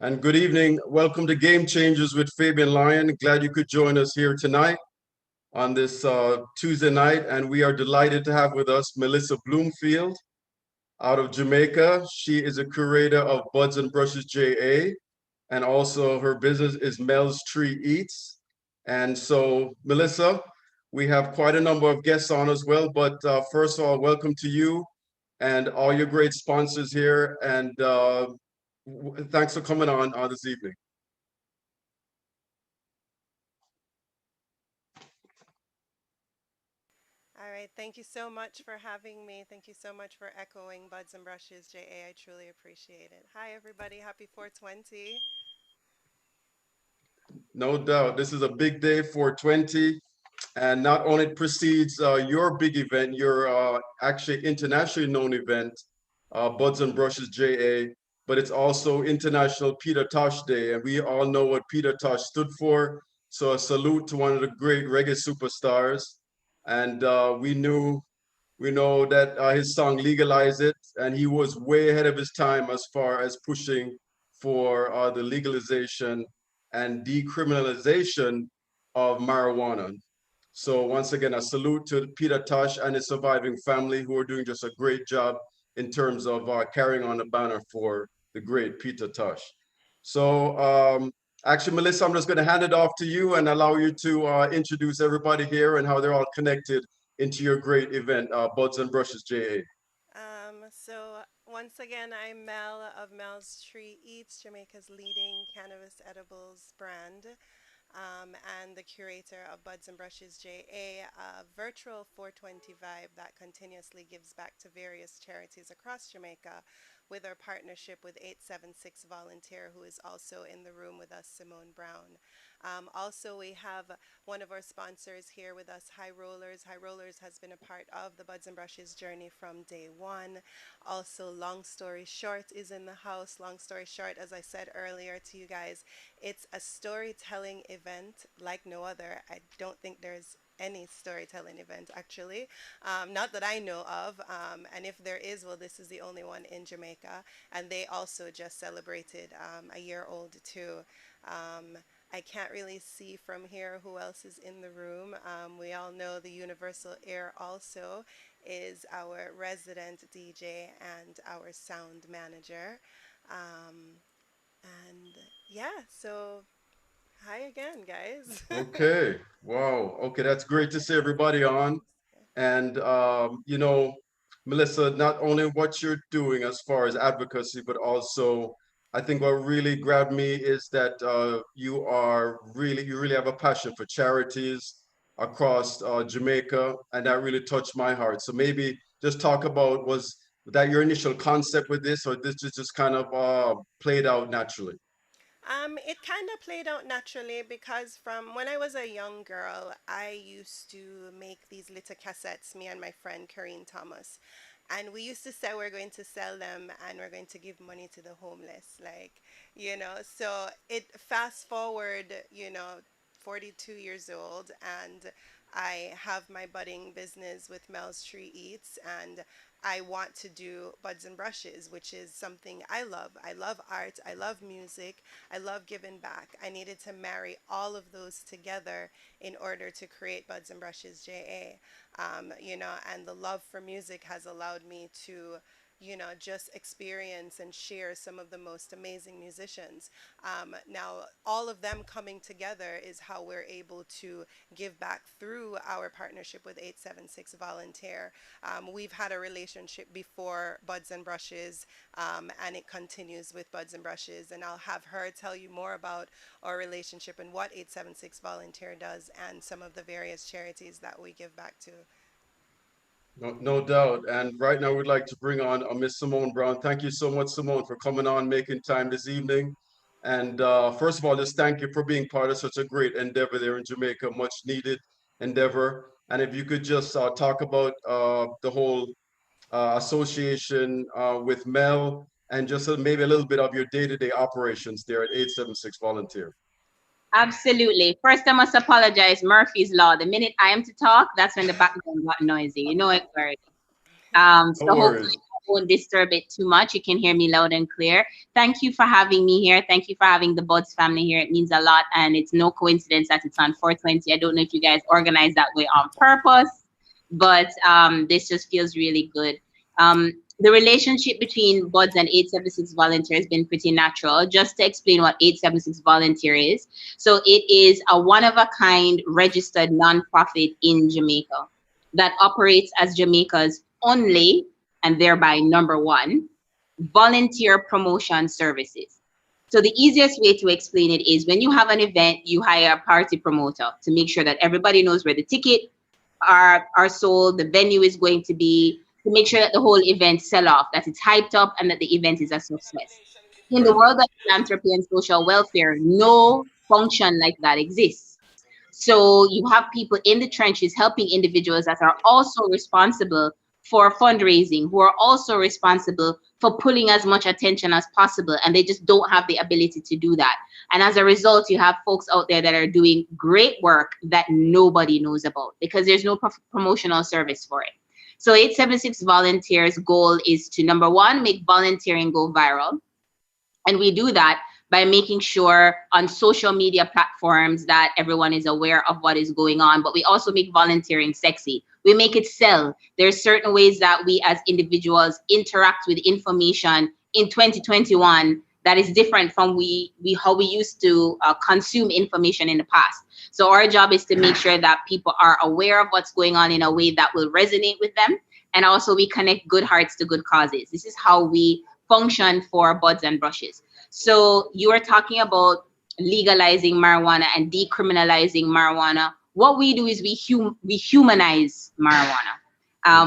And good evening. Welcome to Game Changers with Fabian Lyon. Glad you could join us here tonight on this Tuesday night. And we are delighted to have with us Melissa Bloomfield out of Jamaica. She is a curator of Buds and Brushes JA, and also her business is Mel's Tree Eats. And so, Melissa, we have quite a number of guests on as well. But first of all, welcome to you and all your great sponsors here. And thanks for coming on this evening. All right, thank you so much for having me. Thank you so much for echoing Buds and Brushes, JA. I truly appreciate it. Hi, everybody. Happy 420. No doubt. This is a big day for 20. And not only it precedes your big event, your actually internationally known event, Buds and Brushes JA, but it's also International Peter Tosh Day. And we all know what Peter Tosh stood for. So a salute to one of the great reggae superstars. And we know that his song Legalize It, and he was way ahead of his time as far as pushing for the legalization and decriminalization of marijuana. So once again, a salute to Peter Tosh and his surviving family who are doing just a great job in terms of carrying on the banner for the great Peter Tosh. So actually, Melissa, I'm just going to hand it off to you and allow you to introduce everybody here and how they're all connected into your great event, Buds and Brushes JA. Once again, I'm Mel of Mel's Tree Eats, Jamaica's leading cannabis edibles brand, and the curator of Buds and Brushes JA, a virtual 420 vibe that continuously gives back to various charities across Jamaica with our partnership with 876 Volunteer, who is also in the room with us, Simone Brown. Also, we have one of our sponsors here with us, High Rollers. High Rollers has been a part of the Buds and Brushes journey from day one. Also, Long Story Short is in the house. Long Story Short, as I said earlier to you guys, it's a storytelling event like no other. I don't think there's any storytelling event actually, not that I know of. And if there is, well, this is the only one in Jamaica. And they also just celebrated a year old too. Um, I can't really see from here who else is in the room. We all know the Universal Air also is our resident DJ and our sound manager. Um, and yeah, so hi again, guys. Okay, wow. Okay, that's great to see everybody on. And, Melissa, not only what you're doing as far as advocacy, but also I think what really grabbed me is that you really have a passion for charities across Jamaica, and that really touched my heart. So maybe just talk about, was that your initial concept with this, or this just kind of played out naturally? It kind of played out naturally because from when I was a young girl, I used to make these little cassettes, me and my friend Karine Thomas. And we used to say we're going to sell them and we're going to give money to the homeless. So it fast forward, 42 years old, and I have my budding business with Mel's Tree Eats, and I want to do Buds and Brushes, which is something I love. I love art, I love music, I love giving back. I needed to marry all of those together in order to create Buds and Brushes JA. And the love for music has allowed me to, just experience and share some of the most amazing musicians. Now, all of them coming together is how we're able to give back through our partnership with 876 Volunteer. We've had a relationship before Buds and Brushes, and it continues with Buds and Brushes. And I'll have her tell you more about our relationship and what 876 Volunteer does and some of the various charities that we give back to. No doubt. And right now, we'd like to bring on Miss Simone Brown. Thank you so much, Simone, for coming on, making time this evening. And first of all, just thank you for being part of such a great endeavor there in Jamaica, much needed endeavor. And if you could just talk about the whole association with Mel and just maybe a little bit of your day-to-day operations there at 876 Volunteer. Absolutely. First, I must apologize. Murphy's Law. The minute I am to talk, that's when the background got noisy. You know it already. No So hopefully worries. won't disturb it too much. You can hear me loud and clear. Thank you for having me here. Thank you for having the Buds family here. It means a lot, and it's no coincidence that it's on 420. I don't know if you guys organized that way on purpose, but this just feels really good. The relationship between Buds and 876 Volunteer has been pretty natural. Just to explain what 876 Volunteer is. So it is a one-of-a-kind registered nonprofit in Jamaica that operates as Jamaica's only, and thereby number one, volunteer promotion services. So the easiest way to explain it is when you have an event, you hire a party promoter to make sure that everybody knows where the ticket are sold, the venue is going to be, to make sure that the whole event sell off, that it's hyped up and that the event is a success. In the Right. world of philanthropy and social welfare, no function like that exists. So you have people in the trenches helping individuals that are also responsible for fundraising, who are also responsible for pulling as much attention as possible, and they just don't have the ability to do that. And as a result, you have folks out there that are doing great work that nobody knows about because there's no promotional service for it. So 876 Volunteers' goal is to, number one, make volunteering go viral. And we do that by making sure on social media platforms that everyone is aware of what is going on. But we also make volunteering sexy. We make it sell. There's certain ways that we as individuals interact with information in 2021 that is different from how we used to consume information in the past. So our job is to make sure that people are aware of what's going on in a way that will resonate with them. And also we connect good hearts to good causes. This is how we function for Buds and Brushes. So you are talking about legalizing marijuana and decriminalizing marijuana. What we do is we humanize marijuana.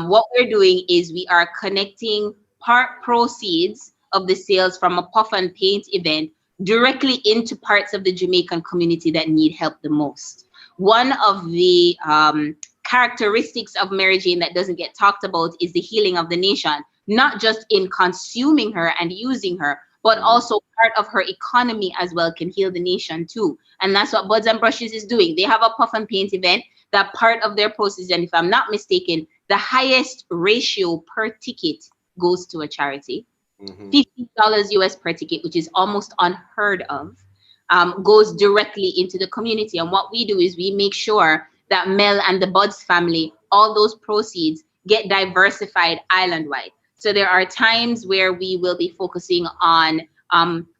What we're doing is we are connecting part proceeds of the sales from a puff and paint event directly into parts of the Jamaican community that need help the most. One of the characteristics of Mary Jane that doesn't get talked about is the healing of the nation, not just in consuming her and using her, but also part of her economy as well can heal the nation too. And that's what Buds and Brushes is doing. They have a puff and paint event that part of their proceeds, and if I'm not mistaken, the highest ratio per ticket goes to a charity. $50 US per ticket, which is almost unheard of, goes directly into the community. And what we do is we make sure that Mel and the Buds family, all those proceeds get diversified island-wide. So there are times where we will be focusing on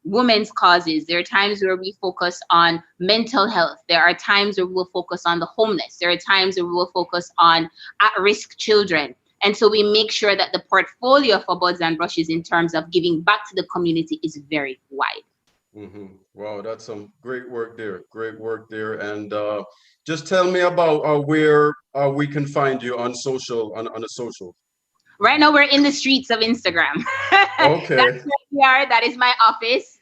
women's causes. There are times where we focus on mental health. There are times where we'll focus on the homeless. There are times where we will focus on at-risk children. And so we make sure that the portfolio for Buds and Brushes in terms of giving back to the community is very wide. Wow, that's some great work there. Great work there. And just tell me about where we can find you on social, on the social. Right now, we're in the streets of Instagram. Okay. That's where we are. That is my office.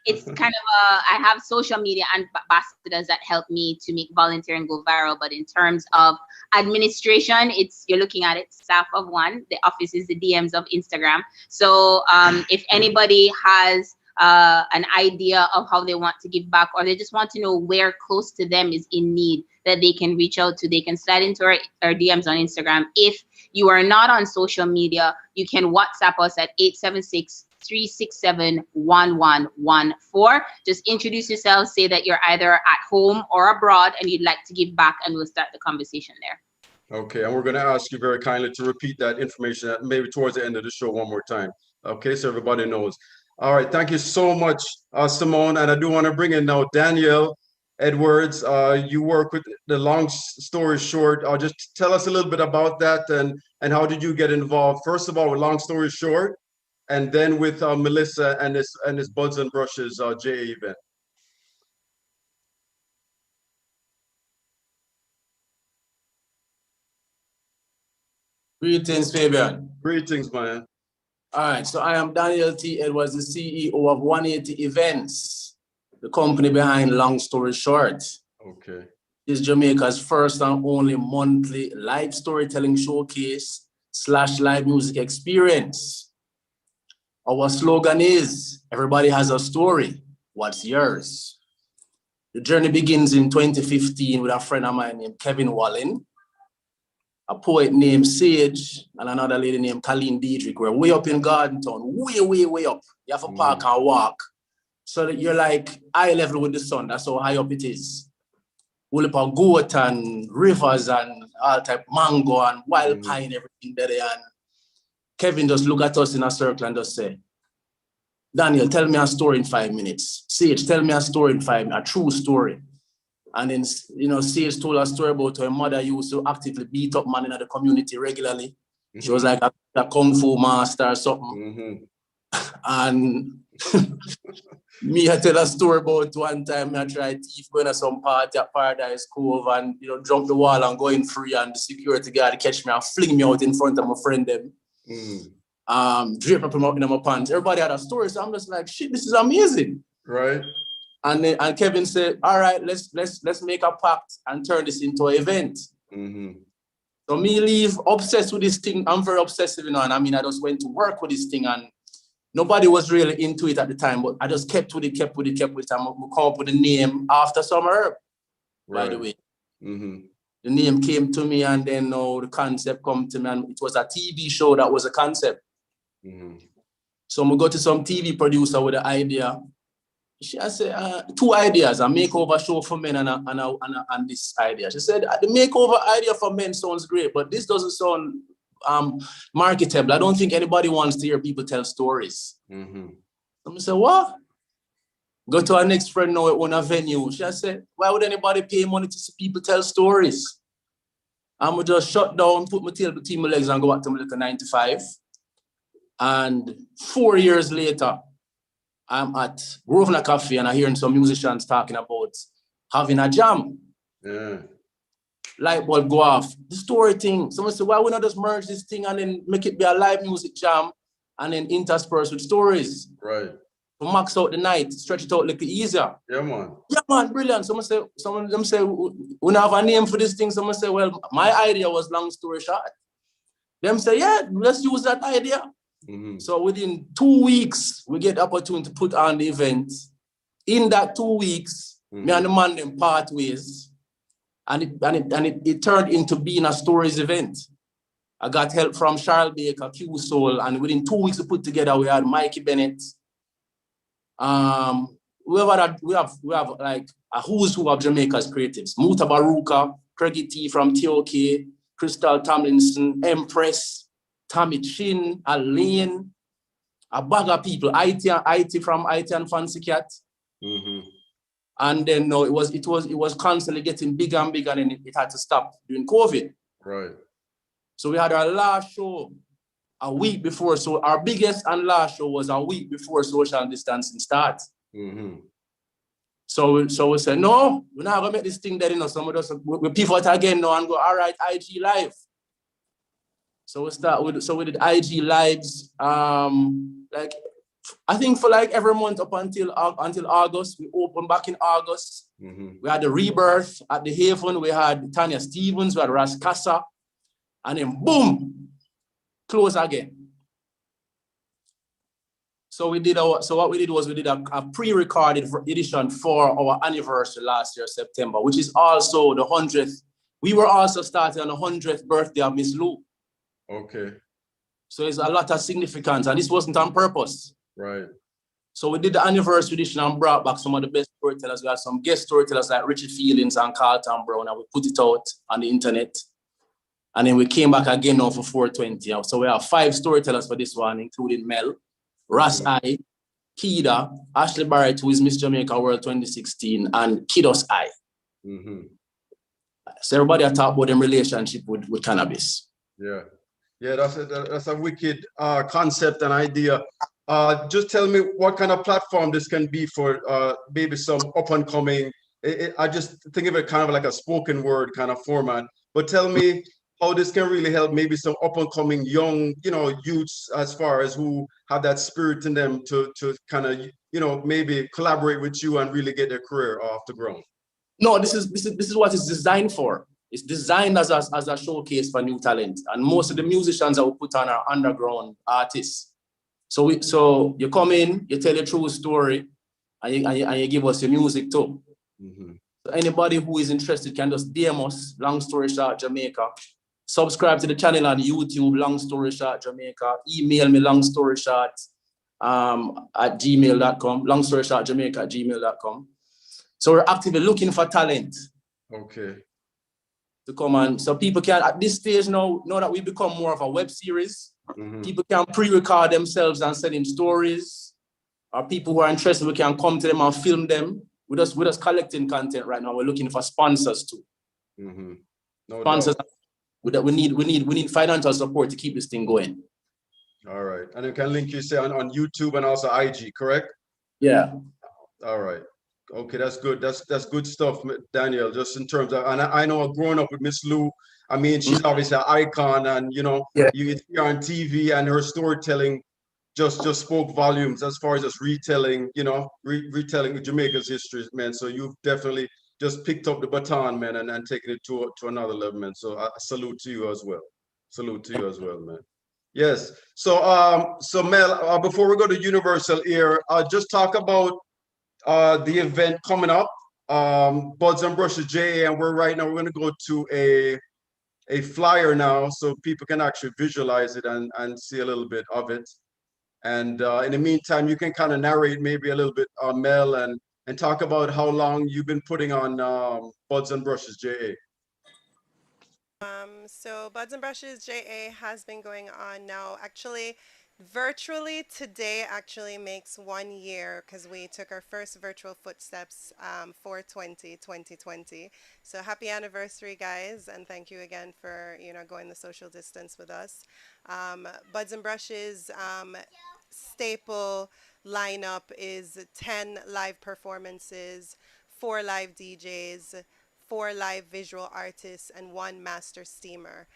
It's kind of I have social media ambassadors that help me to make volunteering go viral. But in terms of administration, you're looking at it, staff of one. The office is the DMs of Instagram. So if anybody has an idea of how they want to give back, or they just want to know where close to them is in need that they can reach out to, they can slide into our DMs on Instagram. If you are not on social media, you can WhatsApp us at 876-367-1114. Just introduce yourself, say that you're either at home or abroad and you'd like to give back, and we'll start the conversation there. Okay, and we're going to ask you very kindly to repeat that information maybe towards the end of the show one more time. Okay, so everybody knows. All right, thank you so much, Simone. And I do want to bring in now Danielle Edwards. You work with the Long Story Short. Just tell us a little bit about that and how did you get involved? First of all, with Long Story Short, and then with Melissa and this Buds and Brushes JA event. Greetings, Fabian. Greetings, man. All right, so I am Daniel T. Edwards, the CEO of 180 Events, the company behind Long Story Short. Okay. This is Jamaica's first and only monthly live storytelling showcase / live music experience. Our slogan is, everybody has a story, what's yours? The journey begins in 2015 with a friend of mine named Kevin Wallen. a poet named Sage and another lady named Colleen Diedrich. We're way up in Garden Town, way up. You have to park and walk. So that you're like eye level with the sun. That's how high up it is. We'll up a goat and rivers and all type mango and wild pine, everything there. And Kevin just look at us in a circle and just say, Daniel, tell me a story in 5 minutes. Sage, tell me a story in 5 minutes, a true story. And then, you know, Sage told a story about her mother used to actively beat up man in the community regularly. She was like a kung fu master or something. And me, I tell a story about one time I tried thief going to some party at Paradise Cove and, you know, jump the wall and going free, and the security guard catch me and fling me out in front of my friend them. Drape up in my pants. Everybody had a story, so I'm just like, shit, this is amazing. Right. And Kevin said, all right, let's make a pact and turn this into an event. So me leave obsessed with this thing. I'm very obsessive, you know, and I mean, I just went to work with this thing, and nobody was really into it at the time, but I just kept with it. And we come up with the name after some herb, by the way. The name came to me, and then the concept come to me, and it was a TV show that was a concept. So we go to some TV producer with the idea. She said, 2 ideas, a makeover show for men and this idea. She said, the makeover idea for men sounds great, but this doesn't sound marketable. I don't think anybody wants to hear people tell stories. I said, what? Go to our next friend now on a venue. She said, why would anybody pay money to see people tell stories? I'm going to just shut down, put my tail between my legs and go back to my little 9 to 5. And 4 years later, I'm at Grosvenor Cafe and I'm hearing some musicians talking about having a jam. Light bulb go off. The story thing. Someone said, why would not just merge this thing and then make it be a live music jam and then intersperse with stories? Right. To max out the night, stretch it out a little easier. Yeah, man. Yeah, man, brilliant. Some of them say, we don't have a name for this thing. Someone say, well, my idea was long story short. Them say, yeah, let's use that idea. So within 2 weeks, we get the opportunity to put on the event. In that 2 weeks, me and the man them part ways. And it turned into being a stories event. I got help from Charles Baker, Q Soul, and within 2 weeks we put together, we had Mikey Bennett. We have like a who's who of Jamaica's creatives. Muta Baruka, Craigie T from TOK, Crystal Tomlinson, Empress, Tommy Chin, Alain, a bag of people, IT from IT and Fancy Cat. And then no, it was constantly getting bigger and bigger, and it had to stop during COVID. Right. So we had our last show a week before. So our biggest and last show was a week before social distancing starts. So we said, no, we're not gonna make this thing dead, you know. We pivot again now and go, all right, IG Live. So we did IG Lives, like I think for like every month up until August. We opened back in August. We had the Rebirth at the Haven. We had Tanya Stevens. We had Ras Casa, and then boom, close again. So what we did was we did a pre-recorded edition for our anniversary last year, September, which is also the 100th. We were also starting on the 100th birthday of Miss Lou. Okay. So it's a lot of significance, and this wasn't on purpose. Right. So we did the anniversary edition and brought back some of the best storytellers. We had some guest storytellers like Richie Feelings and Carlton Brown, and we put it out on the internet. And then we came back again now for 420. So we have 5 storytellers for this one, including Mel, Ras I, Kida, Ashley Barrett, who is Miss Jamaica World 2016, and Kiddos I. So everybody are talking about them relationship with cannabis. Yeah. Yeah, that's a wicked concept and idea. Just tell me what kind of platform this can be for maybe some up and coming. I just think of it kind of like a spoken word kind of format. But tell me how this can really help maybe some up and coming young, youths as far as who have that spirit in them to kind of, maybe collaborate with you and really get their career off the ground. No, this is what it's designed for. It's designed as a showcase for new talent. And most of the musicians that we put on are underground artists. So you come in, you tell a true story, and you give us your music too. So anybody who is interested can just DM us, long story short, Jamaica, Subscribe to the channel on YouTube, Long Story Short Jamaica. Email me long story short at gmail.com, long story short Jamaica at gmail.com. So we're actively looking for talent Okay. to come on. So people can, at this stage now that we become more of a web series, people can pre-record themselves and send in stories. Or people who are interested, we can come to them and film them. We're just collecting content right now. We're looking for sponsors too. No Sponsors. doubt. We need financial support to keep this thing going. All right. And you can link you say on YouTube and also IG, correct? Yeah. All right. Okay, that's good. That's good stuff, Daniel. Just in terms of, and I know growing up with Miss Lou, I mean, she's obviously an icon, and Yeah. you see her on TV, and her storytelling just spoke volumes as far as just retelling, retelling Jamaica's history, man. So you've definitely just picked up the baton, man, and taken it to another level, man. So I salute to you as well. Salute to you as well, man. Yes. So Mel, before we go to Universal here, just talk about the event coming up, Buds and Brushes JA, and we're going to go to a flyer now so people can actually visualize it and see a little bit of it. And in the meantime, you can kind of narrate maybe a little bit, Mel, and talk about how long you've been putting on Buds and Brushes JA. So Buds and Brushes JA has been going on now. Actually, virtually today actually makes 1 year because we took our first virtual footsteps for 2020. So happy anniversary, guys, and thank you again for going the social distance with us. Buds and Brushes staple lineup is 10 live performances, 4 live DJs, 4 live visual artists, and 1 master steamer.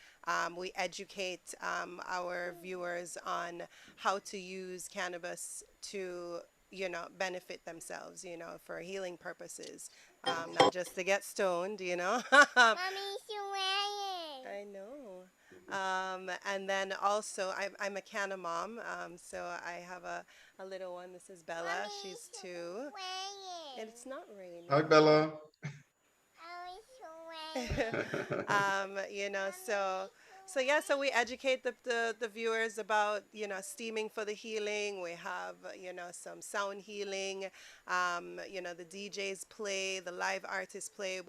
We educate our viewers on how to use cannabis to, benefit themselves, for healing purposes, not just to get stoned. Mommy, she's I know. And then also, I'm a canna mom, so I have a little one. This is Bella. She's 2. And it's not Hi, raining. Bella. So yeah, so we educate the viewers about, steaming for the healing. We have, some sound healing. The DJs play, the live artists play.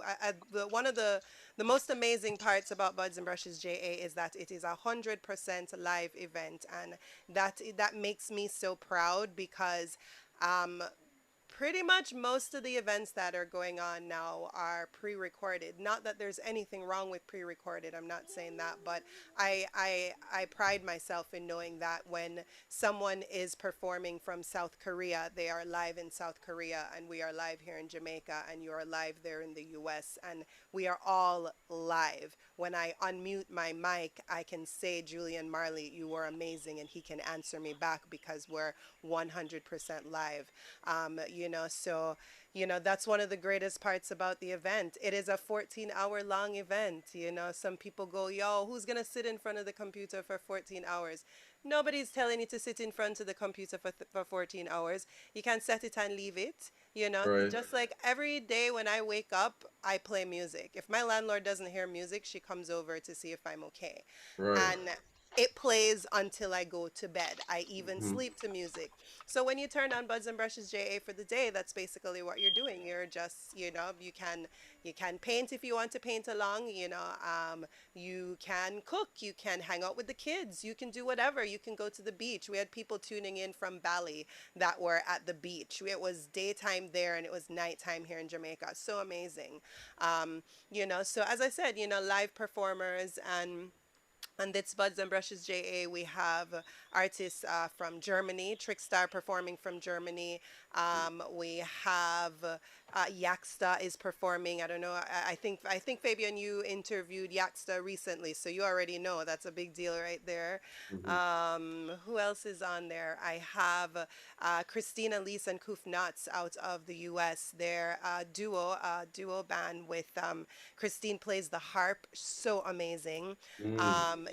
One of the most amazing parts about Buds and Brushes JA is that it is 100% live event, and that makes me so proud because um, pretty much most of the events that are going on now are pre-recorded. Not that there's anything wrong with pre-recorded. I'm not saying that, but I pride myself in knowing that when someone is performing from South Korea, they are live in South Korea, and we are live here in Jamaica, and you are live there in the US, and we are all live. When I unmute my mic, I can say, Julian Marley, you were amazing, and he can answer me back because we're 100% live. So that's one of the greatest parts about the event. It is a 14-hour long event. Some people go, yo, who's gonna sit in front of the computer for 14 hours? Nobody's telling you to sit in front of the computer for 14 hours. You can set it and leave it. Right, Just like every day when I wake up, I play music. If my landlord doesn't hear music, she comes over to see if I'm okay. right. And it plays until I go to bed. I even sleep to music. So when you turn on Buds and Brushes JA for the day, that's basically what you're doing. You're just, you can paint if you want to paint along, you can cook, you can hang out with the kids, you can do whatever. You can go to the beach. We had people tuning in from Bali that were at the beach. It was daytime there and it was nighttime here in Jamaica. So amazing. So as I said, live performers and it's Buds and Brushes JA. We have artists from Germany, Trickstar performing from Germany. We have Yaksta is performing. I don't know. I think Fabian, you interviewed Yaksta recently, so you already know that's a big deal right there. Who else is on there? I have Christina Lees and Koof Nuts out of the U.S. They're duo band with Christine plays the harp, so amazing.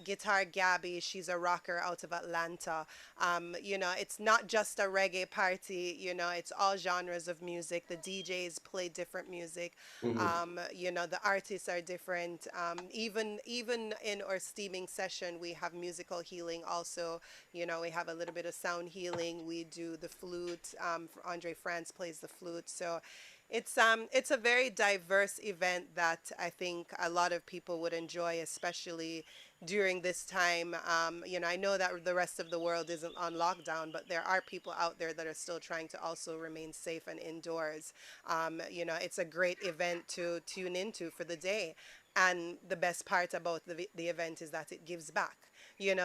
Guitar Gabby, she's a rocker out of Atlanta. It's not just a reggae party, it's all genres of music. The DJ DJs play different music. Hmm. The artists are different. Even in our steaming session, we have musical healing also. We have a little bit of sound healing. We do the flute. Andre France plays the flute. So it's a very diverse event that I think a lot of people would enjoy, especially during this time. I know that the rest of the world isn't on lockdown, but there are people out there that are still trying to also remain safe and indoors. It's a great event to tune into for the day. And the best part about the event is that it gives back.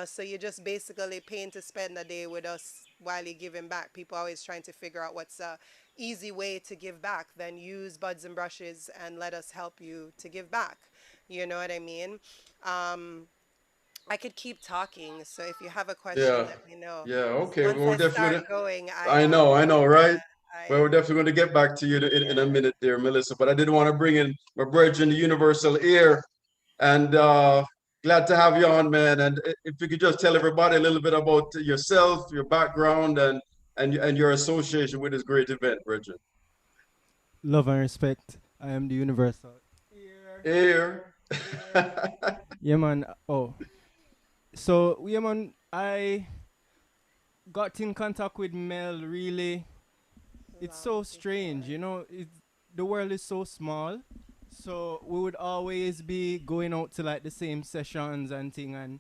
So you're just basically paying to spend a day with us while you're giving back. People always trying to figure out what's a easy way to give back. Then use buds and brushes and let us help you to give back. You know what I mean? Um, I could keep talking, so if you have a question, Yeah. let me know. Yeah. Okay. Once Well, we're I definitely start gonna, going, I know, right? yeah, Well, we're I, definitely going to get back to you in a yeah. minute there, Melissa. But I did want to bring in my brethren, the Universal Ear, and glad to have you on, man. And if you could just tell everybody a little bit about yourself, your background, and your association with this great event, Bridget. Love and respect. I am the universal. Here. Ear. Here. Yeah, man. Oh, so yeah, man. I got in contact with Mel. Really, it's Long so strange. before. The world is so small. So we would always be going out to like the same sessions and thing. And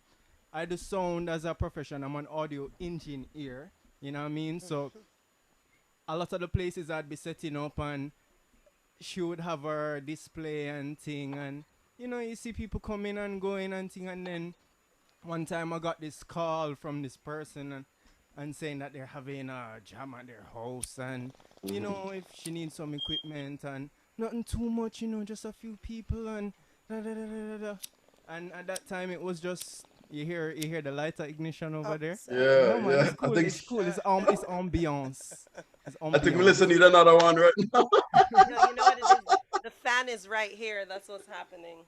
I do sound as a profession. I'm an audio engineer. You know what I mean? So a lot of the places I'd be setting up and she would have her display and thing, and you see people coming and going and thing, and then one time I got this call from this person and saying that they're having a jam at their house, and Mhm. if she needs some equipment and nothing too much, just a few people and da da da da da da. And at that time it was just you hear the lighter ignition over Oh, there. sorry. Yeah, No man, yeah. it's cool. It's cool. It's ambiance. It's I think Melissa ambiance. need another one right now. No, you know what it is? The fan is right here. That's what's happening.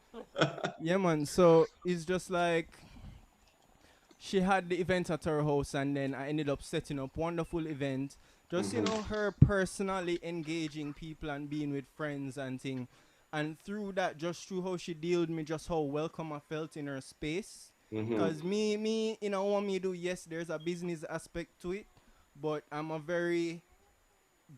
Yeah, man. So it's just like she had the event at her house, and then I ended up setting up wonderful event. Just Hmm. her personally engaging people and being with friends and thing, and through that, just through how she dealt with me, just how welcome I felt in her space. Hmm. Cause me, what me do. Yes, there's a business aspect to it, but I'm a very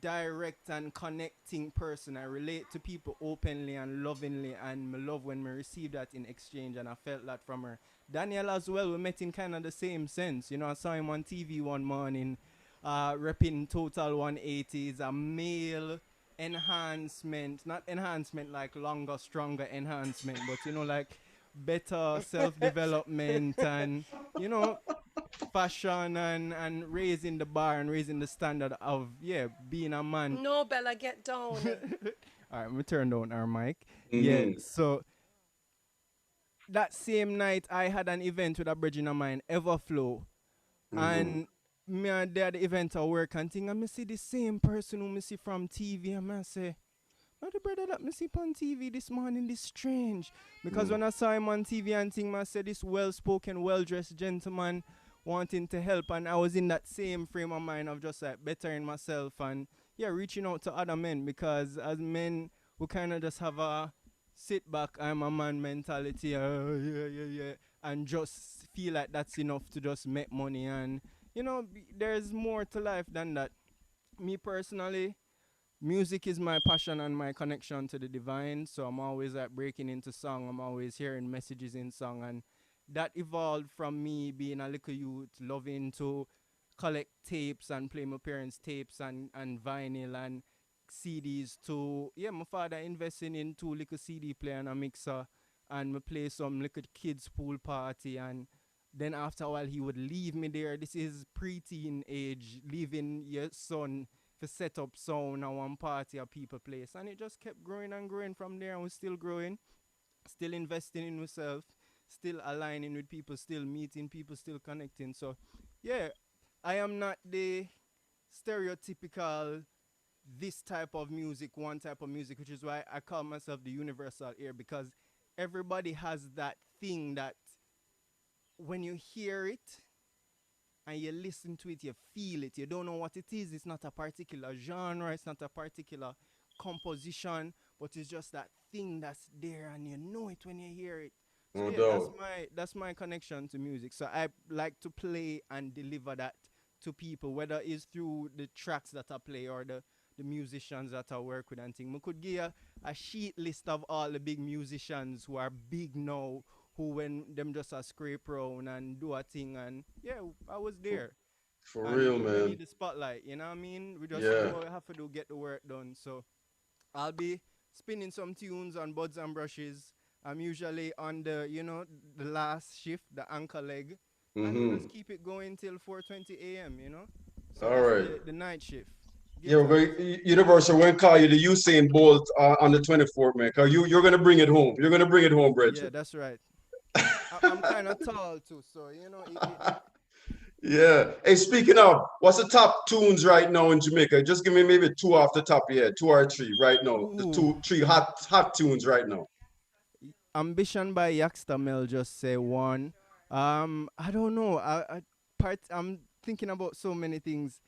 direct and connecting person. I relate to people openly and lovingly, and I love when we receive that in exchange. And I felt that from her. Daniel as well. We met in kind of the same sense. I saw him on TV one morning, repping Total 180. Is a male enhancement, not enhancement like longer, stronger enhancement, but like better self development and you know fashion and raising the bar and raising the standard of being a man. No, Bella, get All down. right, we turn down our mic. Yeah, Hmm. so that same night I had an event with a bridging of mine, Everflow, Hmm. and me and they at the event at work and thing, and me see the same person who me see from TV, and I say, "Not the brother that me see on TV this morning, this strange." Because when I saw him on TV and thing, I said this well-spoken, well-dressed gentleman wanting to help, and I was in that same frame of mind of just like bettering myself and reaching out to other men, because as men we kind of just have a sit back, I'm a man mentality, yeah, and just feel like that's enough to just make money, and there's more to life than that. Me personally, music is my passion and my connection to the divine. So I'm always like breaking into song. I'm always hearing messages in song, and that evolved from me being a little youth, loving to collect tapes and play my parents' tapes and vinyl and CDs. To my father investing in two little CD player and a mixer, and me play some little kids pool party, and then after a while he would leave me there. This is preteen age, leaving your son to set up sound at one party or people place. And it just kept growing and growing from there, and we're still growing, still investing in myself, still aligning with people, still meeting people, still connecting. So yeah, I am not the stereotypical this type of music, one type of music, which is why I call myself the universal ear, because everybody has that thing that when you hear it and you listen to it, you feel it. You don't know what it is. It's not a particular genre. It's not a particular composition, but it's just that thing that's there, and you know it when you hear it. So No yeah, doubt. that's my connection to music. So I like to play and deliver that to people, whether it's through the tracks that I play or the musicians that I work with and things. We could give a sheet list of all the big musicians who are big now, who when them just a scrape around and do a thing, and yeah, I was For, there. for And real, we man. need the spotlight, you know what I mean? We just do Yeah. what we have to do, get the work done. So I'll be spinning some tunes on buds and brushes. I'm usually on the, the last shift, the anchor leg, and we just Mm-hmm. keep it going till 4:20 a.m. So All that's right. the night shift. Yeah, Get at. Universal, we're gonna call you the Usain Bolt on the 24th, man. Cause you're gonna bring it home. You're gonna bring it home, Yeah, Bridget. that's right. I'm kind of tall too, so it. Yeah. Hey, speaking of, what's the top tunes right now in Jamaica? Just give me maybe two off the top of your head, two or three right now. The Ooh, two, three hot tunes right now. Ambition by Yaxter Mel just say one. I don't know. I'm thinking about so many things.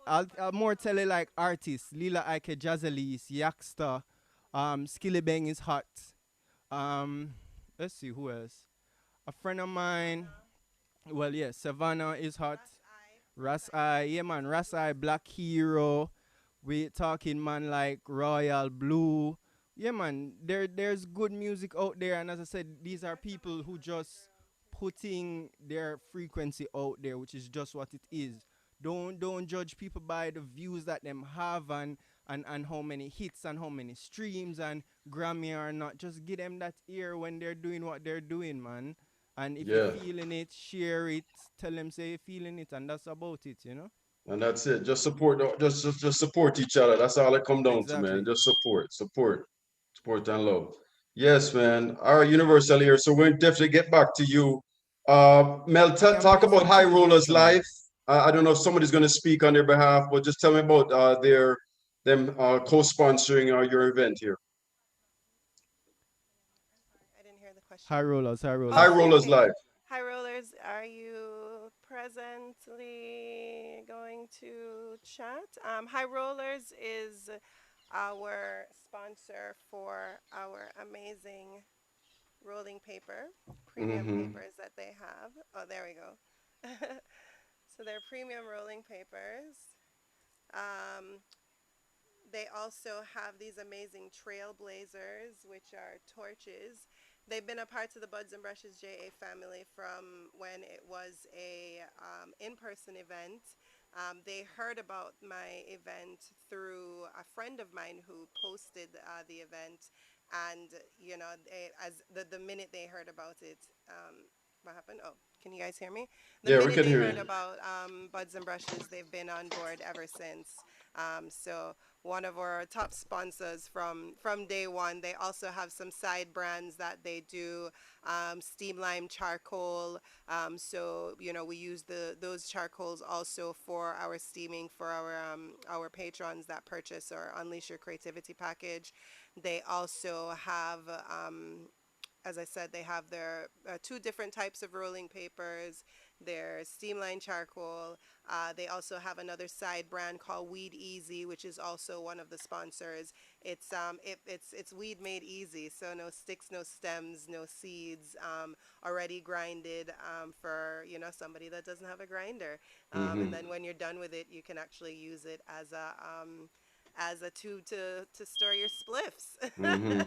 I'll more tell you like artists. Lila Ike Jazzalis, Yaxter, Skilly Bang is hot. Um, let's see who else. A friend of mine. Well, yeah, Savannah is hot. Ras Eye, yeah man, Ras Eye, Black Hero. We talking man like Royal Blue. Yeah man, there's good music out there, and as I said, these are people who just putting their frequency out there, which is just what it is. Don't judge people by the views that them have, and how many hits and how many streams and Grammy or not. Just give them that ear when they're doing what they're doing, man. And if you're Yeah. feeling it, share it. Tell them say you're feeling it, and that's about it. And that's it. Just support, just support each other. That's all it come down to, man. Exactly. Just support and love. Yes, man. All right, Universal here. So we'll definitely get back to you. Mel, I can talk play about some High tunes Rollers later, Live. man. I don't know if somebody's going to speak on their behalf, but just tell me about them co-sponsoring your event here. I didn't hear the question. High rollers, high High rollers. Oh, Rollers okay. Live. High rollers, are you presently going to chat? High rollers is our sponsor for our amazing rolling paper, premium Mm-hmm. papers that they have. Oh, there we go. So they're premium rolling papers. Um, they also have these amazing trailblazers, which are torches. They've been a part of the Buds and Brushes JA family from when it was a in-person event. They heard about my event through a friend of mine who posted the event, and as the minute they heard about it, what happened? Oh, can you guys hear me? The Yeah, we minute can they hear heard you. about Buds and Brushes, they've been on board ever since. So one of our top sponsors from day one. They also have some side brands that they do, steam lime charcoal. So we use those charcoals also for our steaming for our patrons that purchase or unleash your creativity package. They also have as I said, they have their two different types of rolling papers, their steamline charcoal. They also have another side brand called Weed Easy, which is also one of the sponsors. It's weed made easy, so no sticks, no stems, no seeds, already grinded for somebody that doesn't have a grinder. And Mm-hmm. then when you're done with it, you can actually use it as a tube to store your spliffs. Mm-hmm.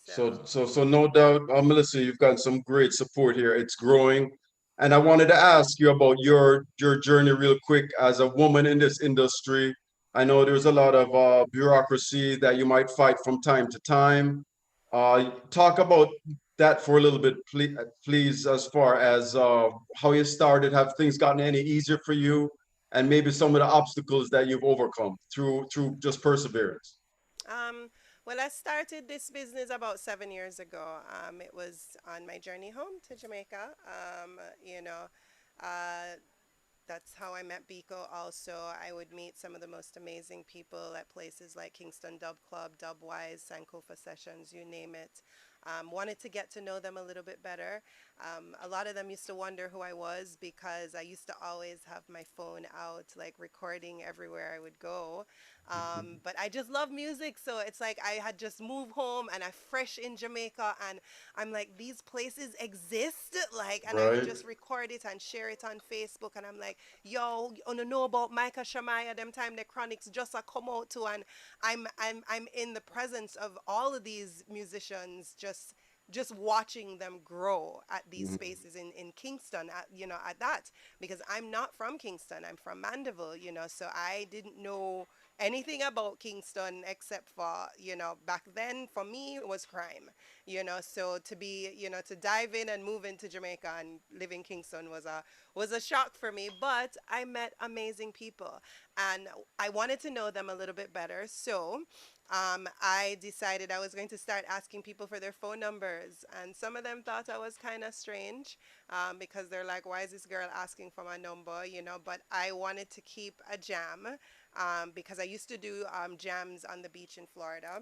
So. So no doubt, Melissa, you've got some great support here. It's growing, and I wanted to ask you about your journey real quick as a woman in this industry. I know there's a lot of bureaucracy that you might fight from time to time. Talk about that for a little bit, please, as far as how you started. Have things gotten any easier for you, and maybe some of the obstacles that you've overcome through just perseverance. Um, well, I started this business about 7 years ago. It was on my journey home to Jamaica. Uh, that's how I met Biko. Also, I would meet some of the most amazing people at places like Kingston Dub Club, Dubwise, Sankofa Sessions, you name it. wanted to get to know them a little bit better. A lot of them used to wonder who I was because I used to always have my phone out, like recording everywhere I would go. But I just love music, so it's like I had just moved home and I fresh in Jamaica, and I'm like, these places exist, like, and I would Right. just record it and share it on Facebook, and I'm like, yo, you wanna know about Micah Shamaya? Them time the Chronics just a come out too, and I'm in the presence of all of these musicians, just watching them grow at these spaces in Kingston, at that, because I'm not from Kingston, I'm from Mandeville, so I didn't know anything about Kingston except for, back then for me it was crime, so to be, to dive in and move into Jamaica and live in Kingston was a shock for me, but I met amazing people and I wanted to know them a little bit better. So I decided I was going to start asking people for their phone numbers. And some of them thought I was kind of strange because they're like, why is this girl asking for my number? But I wanted to keep a jam because I used to do jams on the beach in Florida.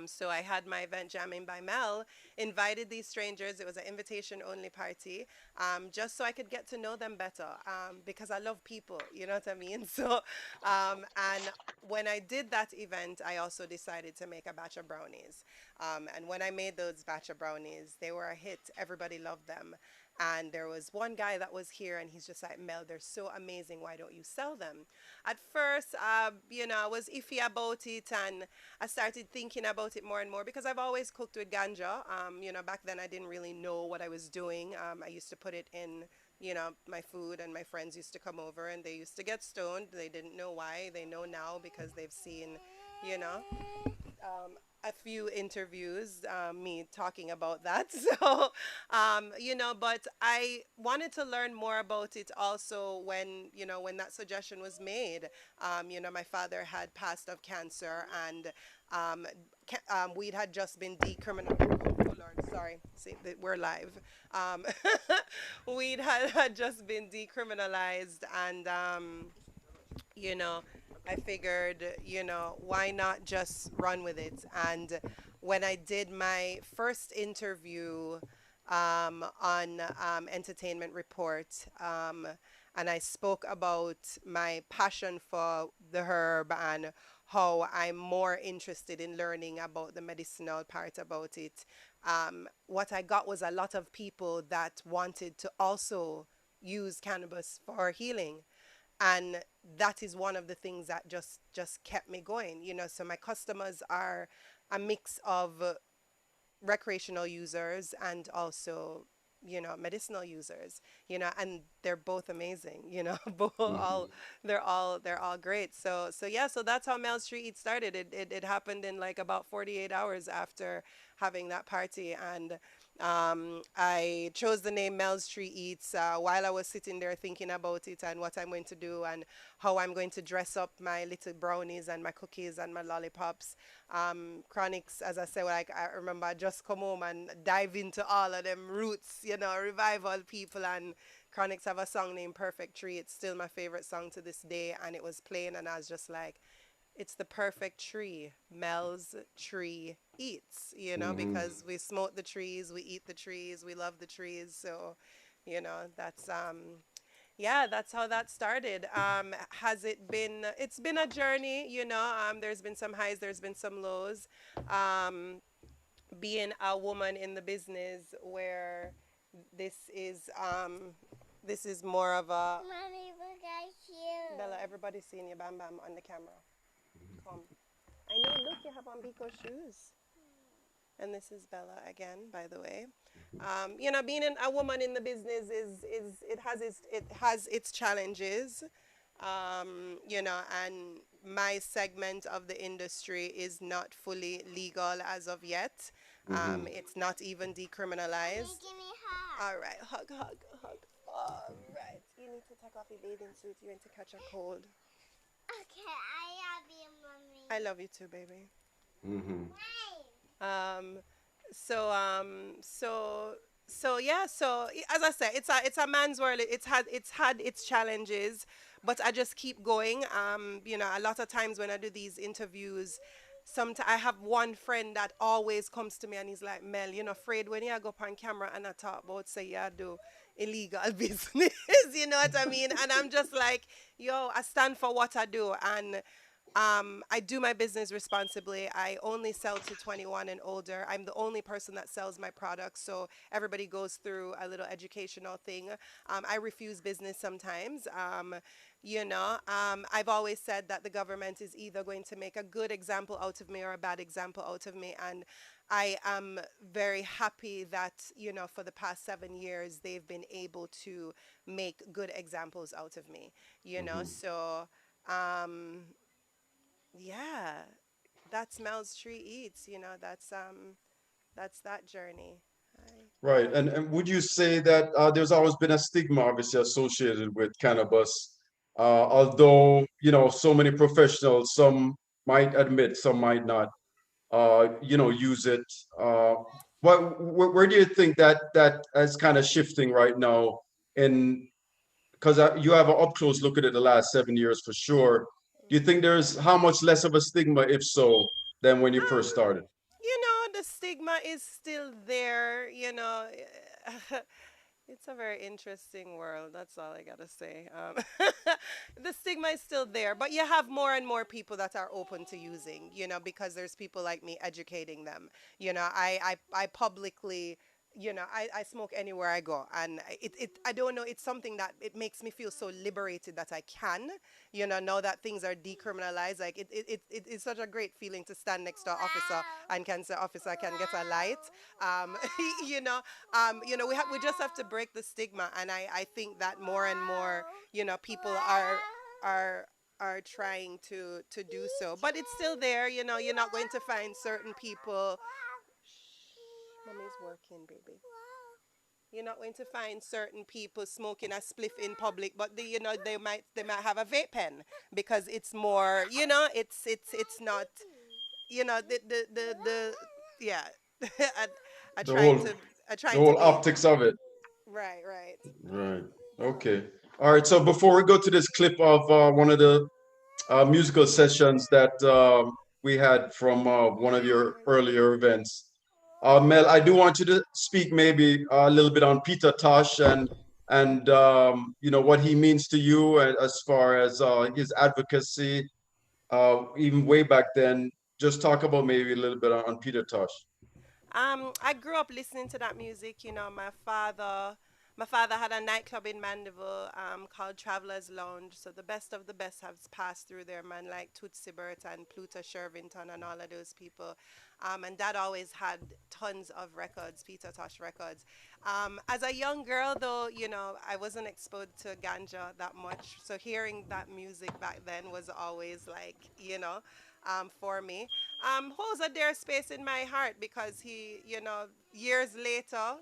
So I had my event Jamming by Mel, invited these strangers. It was an invitation only party, just so I could get to know them better because I love people, you know what I mean? And when I did that event, I also decided to make a batch of brownies. And when I made those batch of brownies, they were a hit. Everybody loved them. And there was one guy that was here, and he's just like, Mel, they're so amazing. Why don't you sell them? At first, I was iffy about it, and I started thinking about it more and more because I've always cooked with ganja. Back then I didn't really know what I was doing. I used to put it in, my food, and my friends used to come over and they used to get stoned. They didn't know why. They know now because they've seen, you know a few interviews, me talking about that. So, but I wanted to learn more about it also when that suggestion was made. My father had passed of cancer, and we'd had just been decriminalized. Oh Lord, sorry. See, we're live. Um, had just been decriminalized, and you know, I figured, why not just run with it? And when I did my first interview on Entertainment Report, and I spoke about my passion for the herb and how I'm more interested in learning about the medicinal part about it, what I got was a lot of people that wanted to also use cannabis for healing, and that is one of the things that just kept me going, so my customers are a mix of recreational users and also medicinal users, and they're both amazing, both all they're all great. So yeah, so that's how Mel Street Eats started. It happened in like about 48 hours after having that party, and I chose the name Mel's Tree Eats while I was sitting there thinking about it and what I'm going to do and how I'm going to dress up my little brownies and my cookies and my lollipops. Chronics, as I said, like I remember I just come home and dive into all of them roots, revival people, and Chronics have a song named Perfect Tree. It's still my favorite song to this day, and it was playing, and I was just like, it's the perfect tree. Mel's Tree Eats, because we smoke the trees, we eat the trees, we love the trees. So, that's yeah, that's how that started. It's been a journey, there's been some highs, there's been some lows. Um, Being a woman in the business where this is um this is more of a Mommy, look at you. Bella, everybody's seeing you, Bam Bam, on the camera. Come. I know, look, you have on Biko shoes. And this is Bella again, by the way. Being a woman in the business is it has its challenges. And my segment of the industry is not fully legal as of yet. It's not even Mommy, decriminalized. give me a hug. All right, hug, hug, hug. All right, you need to take off your bathing suit. You're going to catch a cold. Okay, I love you, Mommy. I love you too, baby. Why? Um, so yeah, as I said, it's a man's world. It's had its challenges, but I just keep going. A lot of times when I do these interviews, I have one friend that always comes to me and he's like, Mel, you're not afraid when you go up on camera and I talk about say you do illegal business, you know what I mean? And I'm just like, yo, I stand for what I do, and I do my business responsibly. I only sell to 21 and older. I'm the only person that sells my products, so everybody goes through a little educational thing. I refuse business sometimes. I've always said that the government is either going to make a good example out of me or a bad example out of me, and I am very happy that, for the past 7 years, they've been able to make good examples out of me, so. Um, yeah, that's Mel's Tree Eats. That's that journey. I, Right. And would you say that there's always been a stigma obviously associated with cannabis? Although, so many professionals, some might admit, some might not, use it. Uh, where do you think that is kind of shifting right now? In because you have an up close look at it the last 7 years for sure. Do you think there's how much less of a stigma, if so, than when you first um, started? the stigma is still there. It's a very interesting world. That's all I gotta say. The stigma is still there, but you have more and more people that are open to using, because there's people like me educating them. I publicly, I smoke anywhere I go, and I don't know, it's something that it makes me feel so liberated that I can, now that things are decriminalized. Like it's such a great feeling to stand next to an officer and can say, officer, can get a light. Um, you know, we just have to break the stigma, and I think that more and more, people are are trying to do so, but it's still there. You're not going to find certain people. Mommy's working, baby. You're not going to find certain people smoking a spliff in public, but they might have a vape pen because it's more, it's not, the yeah. I, I The trying whole to I the trying to whole be optics of it. right, right. Right. Okay. All right. So before we go to this clip of one of the musical sessions that we had from one of your earlier events, Mel, I do want you to speak maybe a little bit on Peter Tosh and what he means to you as far as his advocacy, even way back then. Just talk about maybe a little bit on Peter Tosh. I grew up listening to that music. My father had a nightclub in Mandeville called Travelers Lounge. So the best of the best has passed through there, man, like Tootsie Bert and Pluto Shervington and all of those people. And Dad always had tons of records, Peter Tosh records. As a young girl, though, I wasn't exposed to ganja that much. So hearing that music back then was always like, for me. Holds a dear space in my heart because he, years later,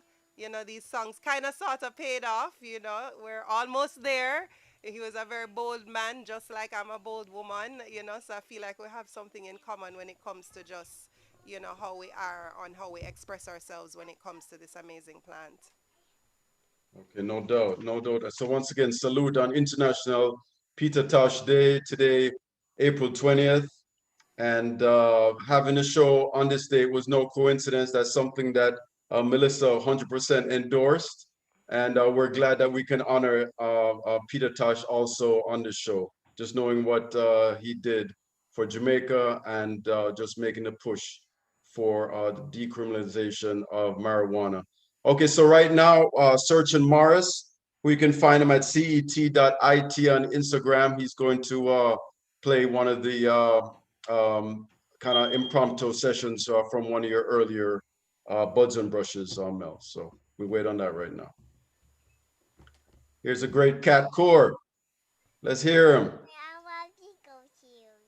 these songs kind of sort of paid off. We're almost there. He was a very bold man, just like I'm a bold woman, so I feel like we have something in common when it comes to just, how we are and how we express ourselves when it comes to this amazing plant. Okay, no doubt, no doubt. So once again, salute on International Peter Tosh Day today, April 20th. And having a show on this day was no coincidence. That's something that Melissa 100% endorsed. And we're glad that we can honor Peter Tosh also on the show, just knowing what he did for Jamaica and just making a push for the decriminalization of marijuana. Okay, so right now, searching Morris, we can find him at cet.it on Instagram. He's going to play one of the kind of impromptu sessions from one of your earlier buds and brushes, Mel. So we wait on that right now. Here's a great cat core. Let's hear him. I want to go here.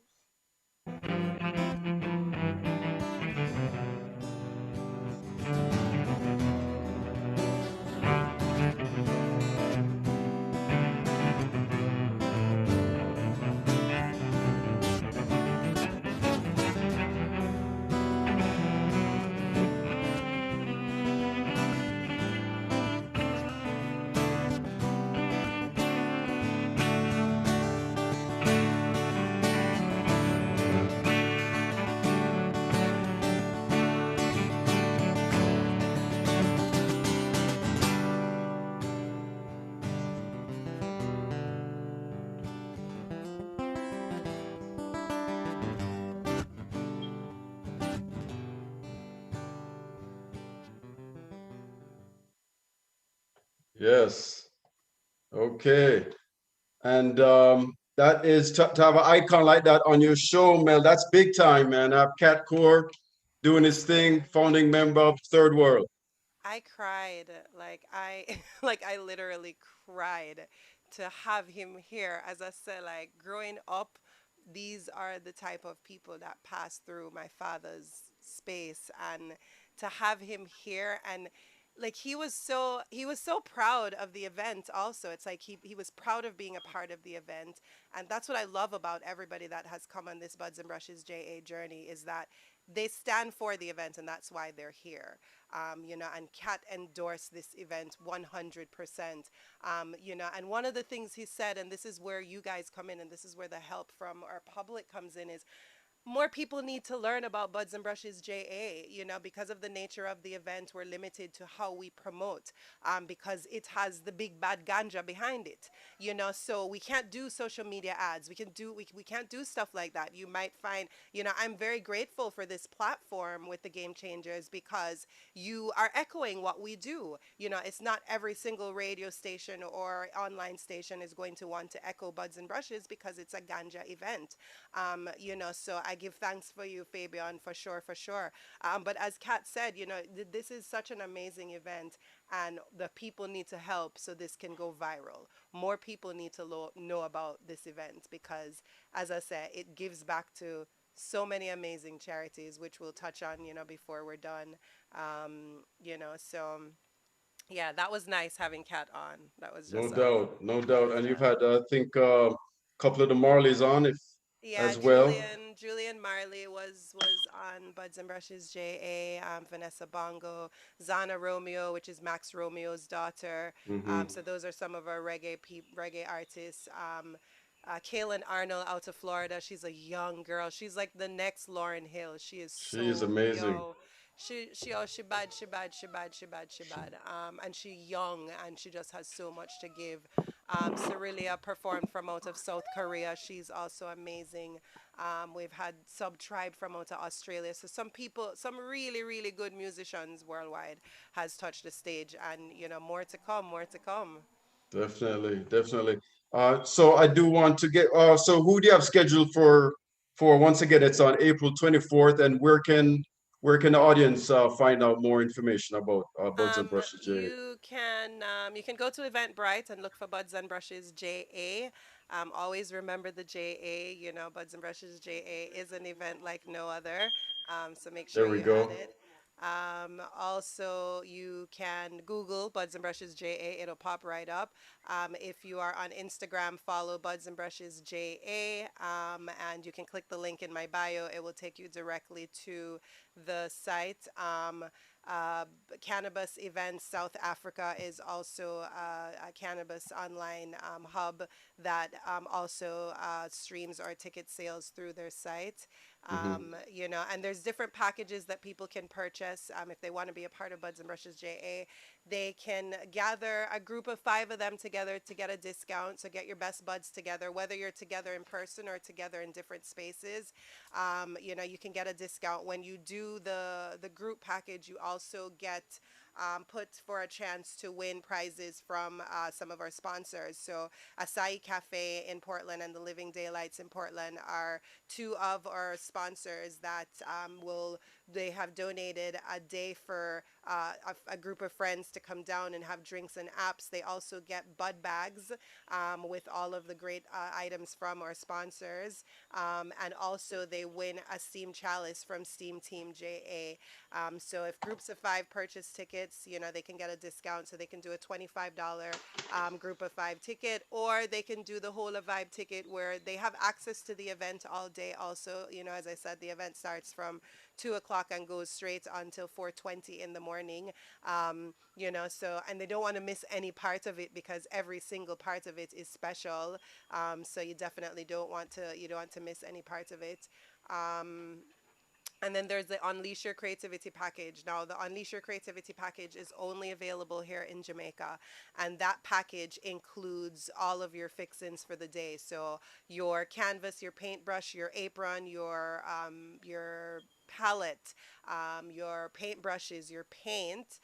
Yes. Okay. And that is to have an icon like that on your show, Mel. That's big time, man. Have Cat Core doing his thing, founding member of Third World. I cried like I like I literally cried to have him here. As I said, like growing up, these are the type of people that pass through my father's space, and to have him here, and like he was so proud of the event also. It's like he was proud of being a part of the event, and that's what I love about everybody that has come on this Buds and Brushes JA journey, is that they stand for the event, and that's why they're here. And Kat endorsed this event 100%. And one of the things he said, and this is where you guys come in, and this is where the help from our public comes in, is more people need to learn about Buds and Brushes JA, because of the nature of the event. We're limited to how we promote, because it has the big bad ganja behind it, so we can't do social media ads. We can't do stuff like that. You might find, I'm very grateful for this platform with the Game Changers, because you are echoing what we do. It's not every single radio station or online station is going to want to echo Buds and Brushes because it's a ganja event. So I give thanks for you, Fabian, for sure, for sure. But as Kat said, this is such an amazing event, and the people need to help so this can go viral. More people need to know about this event, because, as I said, it gives back to so many amazing charities, which we'll touch on, before we're done. So yeah, that was nice having Kat on. That was No just doubt, no doubt. And you've yeah. had, I think, a couple of the Marleys on if Yeah, as well. Julian Marley was on Buds and Brushes JA, Vanessa Bongo, Zana Romeo, which is Max Romeo's daughter. Hmm. So those are some of our reggae artists. Kaylin Arnold out of Florida. She's a young girl. She's like the next Lauren Hill. She is She is so amazing. yo. She bad, she bad, she bad, she bad, she bad. And she young, and she just has so much to give. Cerilia performed from out of South Korea. She's also amazing. We've had Sub Tribe from out of Australia. So some people, some really, really good musicians worldwide has touched the stage, and more to come, more to come. Definitely, definitely. So I do want to get, so who do you have scheduled for once again, it's on April 24th, and where can the audience find out more information about Buds and Brushes J? You can go to Eventbrite and look for Buds and Brushes JA. Always remember the JA. Buds and Brushes JA is an event like no other. So make sure There we you add go. it. Also, you can Google Buds and Brushes JA. It'll pop right up. If you are on Instagram, follow Buds and Brushes JA. And you can click the link in my bio. It will take you directly to the site. Uh, Cannabis Events South Africa is also a cannabis online hub that also streams our ticket sales through their site. Hmm. And there's different packages that people can purchase if they want to be a part of Buds and Brushes JA. They can gather a group of five of them together to get a discount. So get your best buds together, whether you're together in person or together in different spaces. You can get a discount when you do the group package. You also get put for a chance to win prizes from some of our sponsors. So Acai Cafe in Portland and the Living Daylights in Portland are two of our sponsors that will they have donated a day for a group of friends to come down and have drinks and apps. They also get bud bags with all of the great items from our sponsors. And also, they win a Steam Chalice from Steam Team JA. So, if groups of five purchase tickets, they can get a discount. So, they can do a $25 group of five ticket, or they can do the whole of vibe ticket where they have access to the event all day. Also, as I said, the event starts from 2 o'clock and goes straight until 4:20 in the morning. So, and they don't want to miss any part of it because every single part of it is special. So you don't want to miss any part of it. Um, and then there's the Unleash Your Creativity package. Now, the Unleash Your Creativity package is only available here in Jamaica. And that package includes all of your fixins for the day. So your canvas, your paintbrush, your apron, your palette, your paintbrushes, your paint,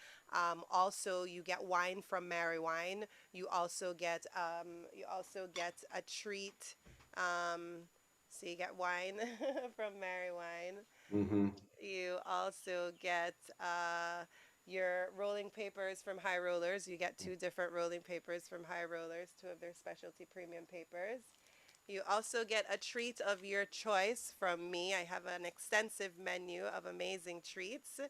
Also, you get wine from Mary Wine. You also get a treat. So you get wine from Mary Wine. Hmm. You also get your rolling papers from High Rollers. You get two different rolling papers from High Rollers, two of their specialty premium papers. You also get a treat of your choice from me. I have an extensive menu of amazing treats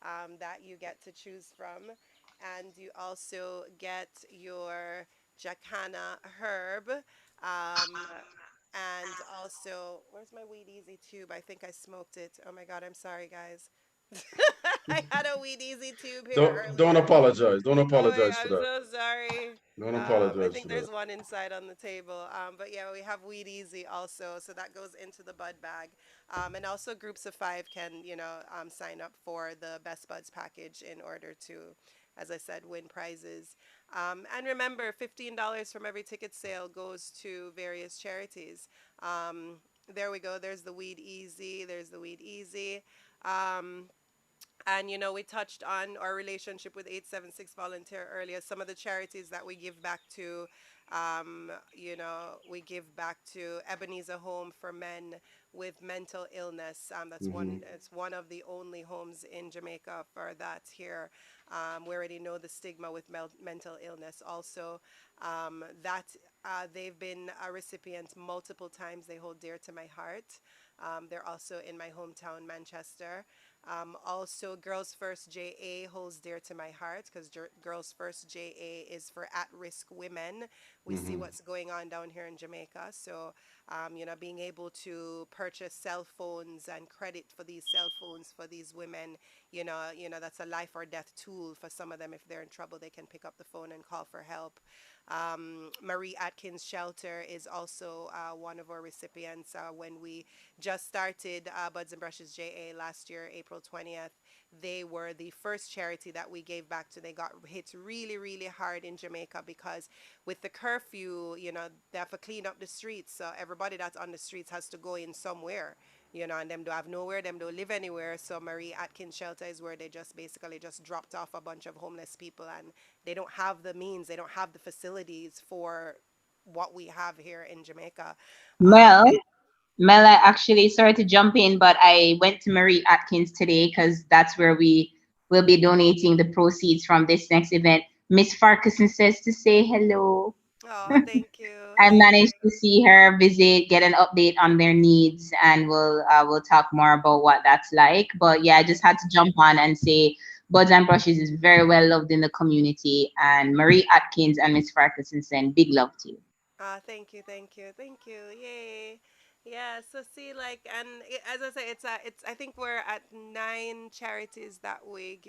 that you get to choose from. And you also get your Jacana herb. And also, where's my Weed Easy tube? I think I smoked it. Oh my God, I'm sorry, guys. I had a Weed Easy tube here Don't earlier. apologize. Don't Oh my apologize God, for I'm that. so sorry. Don't I apologize think for that. there's one inside on the table. But yeah, we have Weed Easy also, so that goes into the bud bag. And also groups of five can, sign up for the Best Buds package in order to, as I said, win prizes. And remember, $15 from every ticket sale goes to various charities. There we go. There's the Weed Easy. There's the Weed Easy. Um, and we touched on our relationship with 876 Volunteer earlier. Some of the charities that we give back to, we give back to Ebenezer Home for Men with mental illness. Hmm. It's one of the only homes in Jamaica for that here. We already know the stigma with mental illness. Also, that they've been a recipient multiple times. They hold dear to my heart. They're also in my hometown, Manchester. Also, Girls First JA holds dear to my heart because Girls First JA is for at risk women. We see Hmm. what's going on down here in Jamaica. So, being able to purchase cell phones and credit for these cell phones for these women, that's a life or death tool for some of them. If they're in trouble, they can pick up the phone and call for help. Marie Atkins Shelter is also one of our recipients. When we just started Buds and Brushes JA last year, April 20th, they were the first charity that we gave back to. They got hit really, really hard in Jamaica because with the curfew, they have to clean up the streets. So everybody that's on the streets has to go in somewhere. And them don't have nowhere, them don't live anywhere. So Marie Atkins Shelter is where they just basically just dropped off a bunch of homeless people, and they don't have the means, they don't have the facilities for what we have here in Jamaica. Mel, Um, Mel, I actually, sorry to jump in, but I went to Marie Atkins today because that's where we will be donating the proceeds from this next event. Miss Farquharson says to say hello. oh, thank you, I thank you. managed to see her visit, get an update on their needs, and we'll talk more about what that's like. But yeah, I just had to jump on and say Buds and Brushes is very well loved in the community, and Marie Atkins and Miss Farquharson send big love to you. Thank you, thank you, thank you. Yay. Yeah, so see, like, and as I say, I think we're at 9 charities that we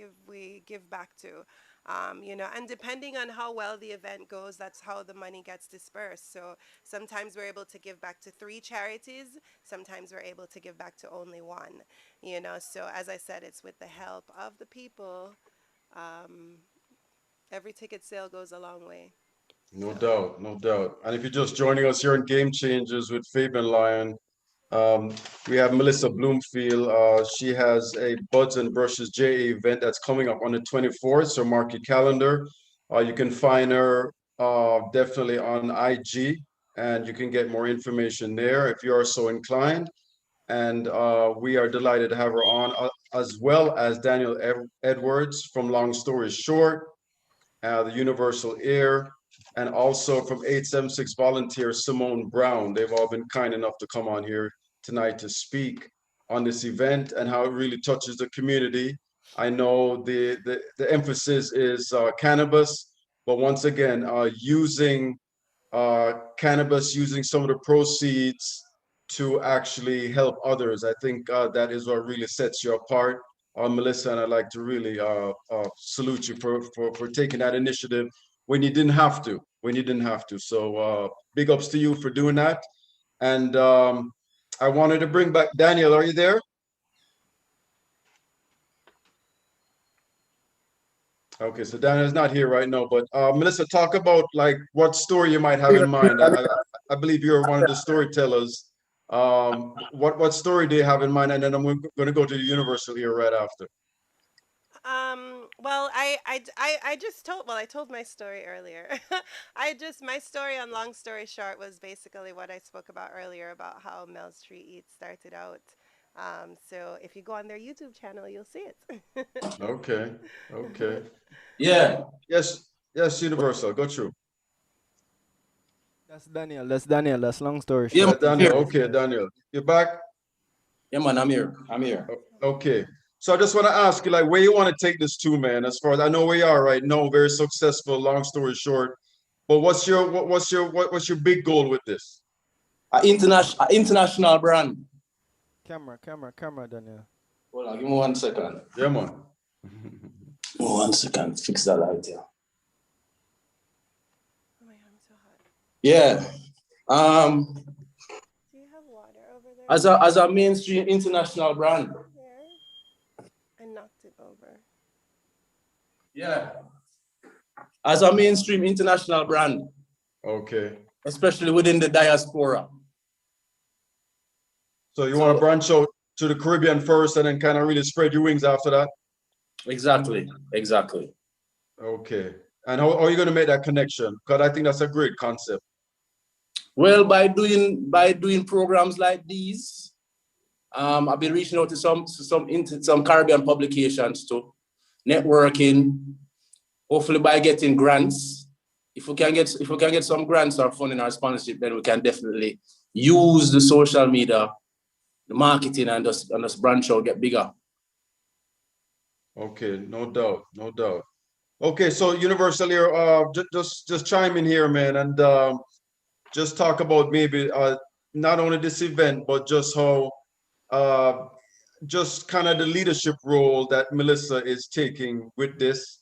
give back to, and depending on how well the event goes, that's how the money gets dispersed. So sometimes we're able to give back to 3 charities, sometimes we're able to give back to only one, So as I said, it's with the help of the people. Um, every ticket sale goes a long way. No So. doubt, no doubt. And if you're just joining us here in Game Changers with Fabian Lyon, um, we have Melissa Bloomfield. She has a Buds and Brushes JA event that's coming up on the 24th, so mark your calendar. You can find her definitely on IG, and you can get more information there if you are so inclined. And we are delighted to have her on, as well as Daniel Edwards from Long Story Short, the Universal Air, and also from 876 volunteer Simone Brown. They've all been kind enough to come on here tonight to speak on this event and how it really touches the community. I know the emphasis is cannabis, but once again, cannabis, using some of the proceeds to actually help others. I think that is what really sets you apart, Melissa. And I'd like to really salute you for taking that initiative when you didn't have to. When you didn't have to. So big ups to you for doing that. And I wanted to bring back Daniel. Are you there? Okay, so Daniel's not here right now, but Melissa, talk about like what story you might have in mind. I believe you're one of the storytellers. What story do you have in mind? And then I'm going to go to the Universal here right after. Well, I just told, well, I told my story earlier. My story on Long Story Short was basically what I spoke about earlier about how Mel Street Eats started out. So if you go on their YouTube channel, you'll see it. Okay. Okay. Yeah. Yes. Yes, Universal. Go through. That's Daniel. That's Daniel. That's long story Yeah, man, short. I'm He's Daniel. here. nice Okay, guy. Daniel. You back? Yeah, man, I'm here. I'm here. Okay. So I just want to ask you, like, where you want to take this to, man? As far as I know, where you are right now, very successful. Long story short, but what's your big goal with this? International brand. Camera, Daniel. Hold on, give me 1 second. Yeah, man. 1 second. Fix that light here. Oh my God, I'm so hot. Yeah. Um, Do you have water over there? as a mainstream international brand. There. I knocked it over. Yeah. As a mainstream international brand, Okay. especially within the diaspora. So you want to So branch out to the Caribbean first, and then kind of really spread your wings after that? exactly. Okay. And how are you going to make that connection? Because I think that's a great concept. Well, by doing programs like these, I've been reaching out to some Caribbean publications too, networking. Hopefully, by getting grants, if we can get some grants or funding or sponsorship, then we can definitely use the social media, the marketing, and just branch out, get bigger. Okay, no doubt, no doubt. Okay, so Universal here, just chime in here, man, and just talk about maybe not only this event, but just how uh, just kind of the leadership role that Melissa is taking with this.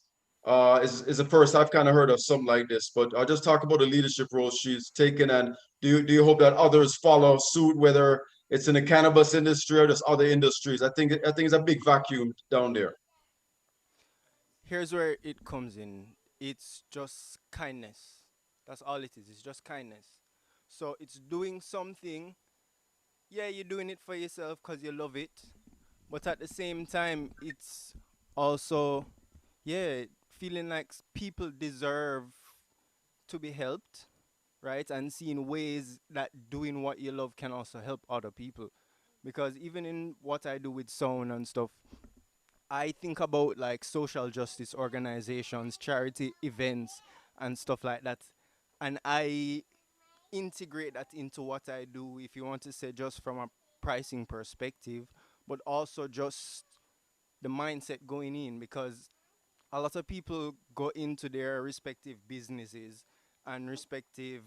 Is the first I've kind of heard of something like this, but I'll just talk about the leadership role she's taken, and do you hope that others follow suit, whether it's in the cannabis industry or just other industries? I think it's a big vacuum down there. Here's where it comes in. It's just kindness. That's all it is. It's just kindness. So it's doing something. Yeah, you're doing it for yourself because you love it. But at the same time, it's also, yeah, feeling like people deserve to be helped, right? And seeing ways that doing what you love can also help other people. Because even in what I do with sound and stuff, I think about like social justice organizations, charity events, and stuff like that. And I integrate that into what I do, if you want to say, just from a pricing perspective, but also just the mindset going in, because a lot of people go into their respective businesses and respective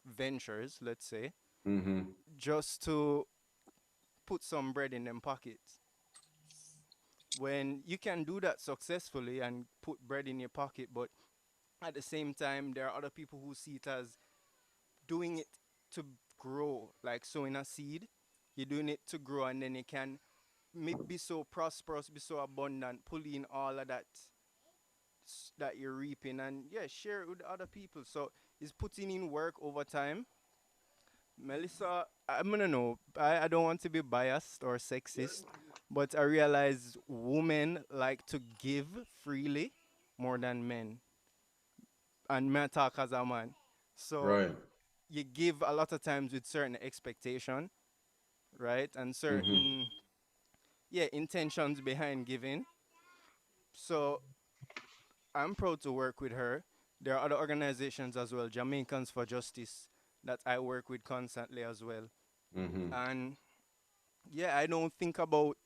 ventures, let's say, Mm-hmm. just to put some bread in them pockets. When you can do that successfully and put bread in your pocket, but at the same time, there are other people who see it as doing it to grow, like sowing a seed. You're doing it to grow, and then you can be so prosperous, be so abundant, pull in all of that that you're reaping, and yeah, share it with other people. So it's putting in work over time. Melissa, I'm gonna know. I don't want to be biased or sexist, but I realize women like to give freely more than men, and men talk as a man. So Right. you give a lot of times with certain expectation, right, and Mm-hmm. certain, yeah, intentions behind giving. So I'm proud to work with her. There are other organizations as well, Jamaicans for Justice, that I work with constantly as well. Mm-hmm. And yeah, I don't think about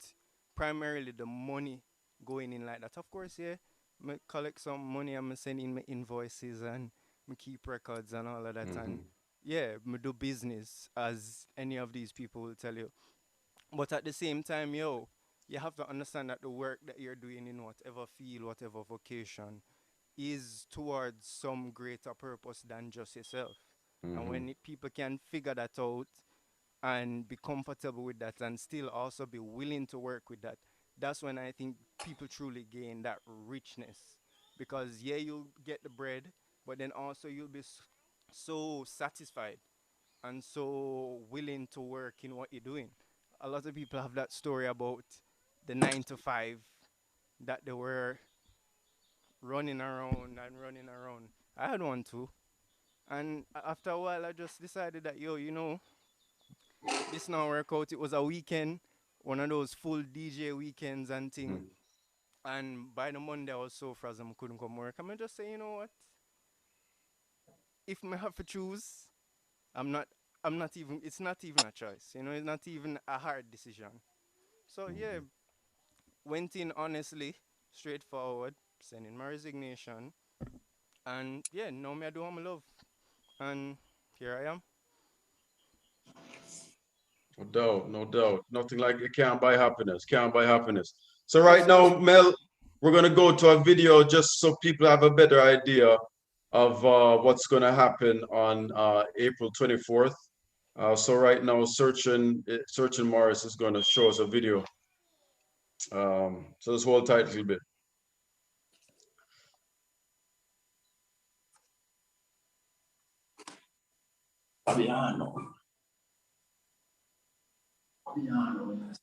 primarily the money going in like that. Of course, yeah, me collect some money, I'm sending my invoices and me keep records and all of that. Mm-hmm. And yeah, me do business as any of these people will tell you. But at the same time, yo, you have to understand that the work that you're doing in whatever field, whatever vocation, is towards some greater purpose than just yourself. And Mm-hmm. when people can figure that out and be comfortable with that and still also be willing to work with that, that's when I think people truly gain that richness. Because yeah, you'll get the bread, but then also you'll be so satisfied and so willing to work in what you're doing. A lot of people have that story about the 9 to 5. that they were running around and running around. I had one too. And after a while, I just decided that, yo, this not work out. It was a weekend, one of those full DJ weekends and thing. Mm. And by the Monday, I was so frazzled, I couldn't come work. I'm just say, you know what? If I have to choose, I'm not. I'm not even. It's not even a choice. It's not even a hard decision. So yeah, went in honestly, straightforward, sending my resignation, and yeah, now me I do what I love, and here I am. No doubt, no doubt. Nothing like it can't buy happiness. Can't buy happiness. So right Yes, now, yes. Mel, we're gonna go to a video just so people have a better idea of what's gonna happen on April 24th. So right now, searching Morris is gonna show us a video. So let's hold tight a little bit. Fabiano. Fabiano.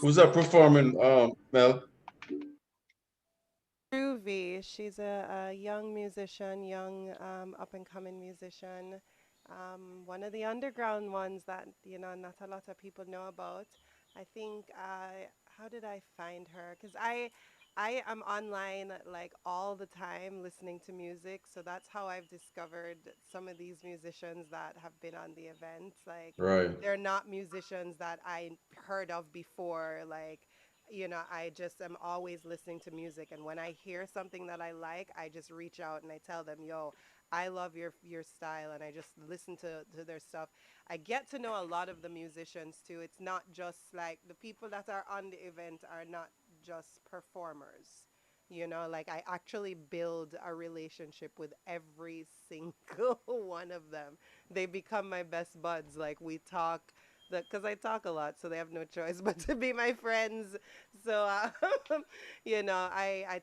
Who's that performing, Mel? Groovy. She's a young musician, young up and coming musician. One of the underground ones that not a lot of people know about. I think how did I find her? Because I am online like all the time listening to music, so that's how I've discovered some of these musicians that have been on the event. Like Right. they're not musicians that I heard of before. Like I just am always listening to music. And when I hear something that I like, I just reach out and I tell them, yo, I love your style. And I just listen to their stuff. I get to know a lot of the musicians too. It's not just like the people that are on the event are not just performers. Like I actually build a relationship with every single one of them. They become my best buds. Like we talk because I talk a lot, so they have no choice but to be my friends. So, I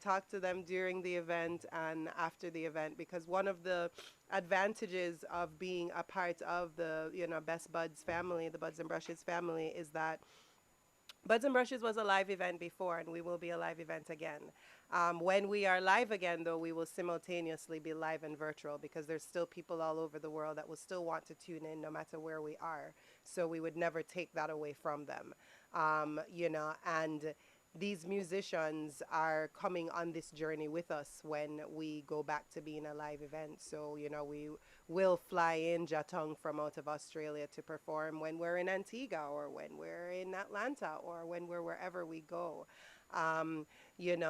talk to them during the event and after the event because one of the advantages of being a part of the Best Buds family, the Buds and Brushes family, is that Buds and Brushes was a live event before, and we will be a live event again. When we are live again, though, we will simultaneously be live and virtual because there's still people all over the world that will still want to tune in no matter where we are. So we would never take that away from them. And these musicians are coming on this journey with us when we go back to being a live event. So, we will fly in Jatong from out of Australia to perform when we're in Antigua or when we're in Atlanta or when we're wherever we go.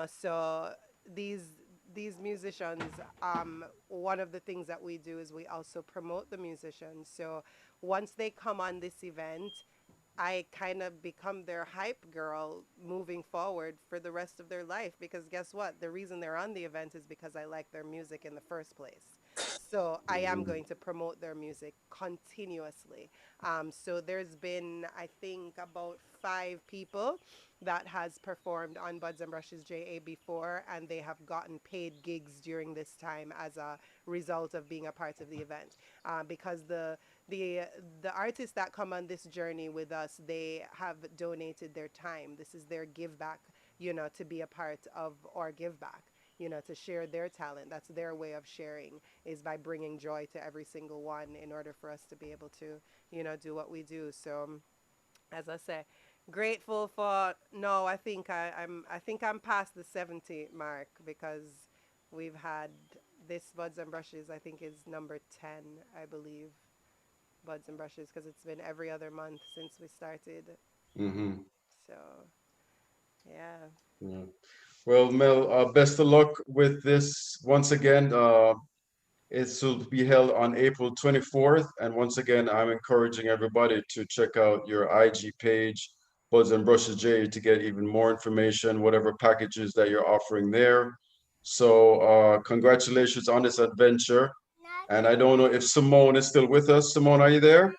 So these these musicians, one of the things that we do is we also promote the musicians. So once they come on this event, I kind of become their hype girl moving forward for the rest of their life because guess what? The reason they're on the event is because I like their music in the first place. So I am Mhm. going to promote their music continuously. So there's been, I think, about 5 people that has performed on Buds and Brushes JA before, and they have gotten paid gigs during this time as a result of being a part of the event. Because the the artists that come on this journey with us, they have donated their time. This is their give back, to be a part of our give back, to share their talent. That's their way of sharing, is by bringing joy to every single one in order for us to be able to, do what we do. So as I say, grateful for no, I think I'm past the 70 mark because we've had this Buds and Brushes, I think is number 10, I believe. Buds and Brushes because it's been every other month since we started. Mhm. So Yeah. Yeah. Well, Mel, best of luck with this once again. It will be held on April 24th. And once again, I'm encouraging everybody to check out your IG page, Buds and Brushes J, to get even more information, whatever packages that you're offering there. So, congratulations on this adventure. And I don't know if Simone is still with us. Simone, are you there?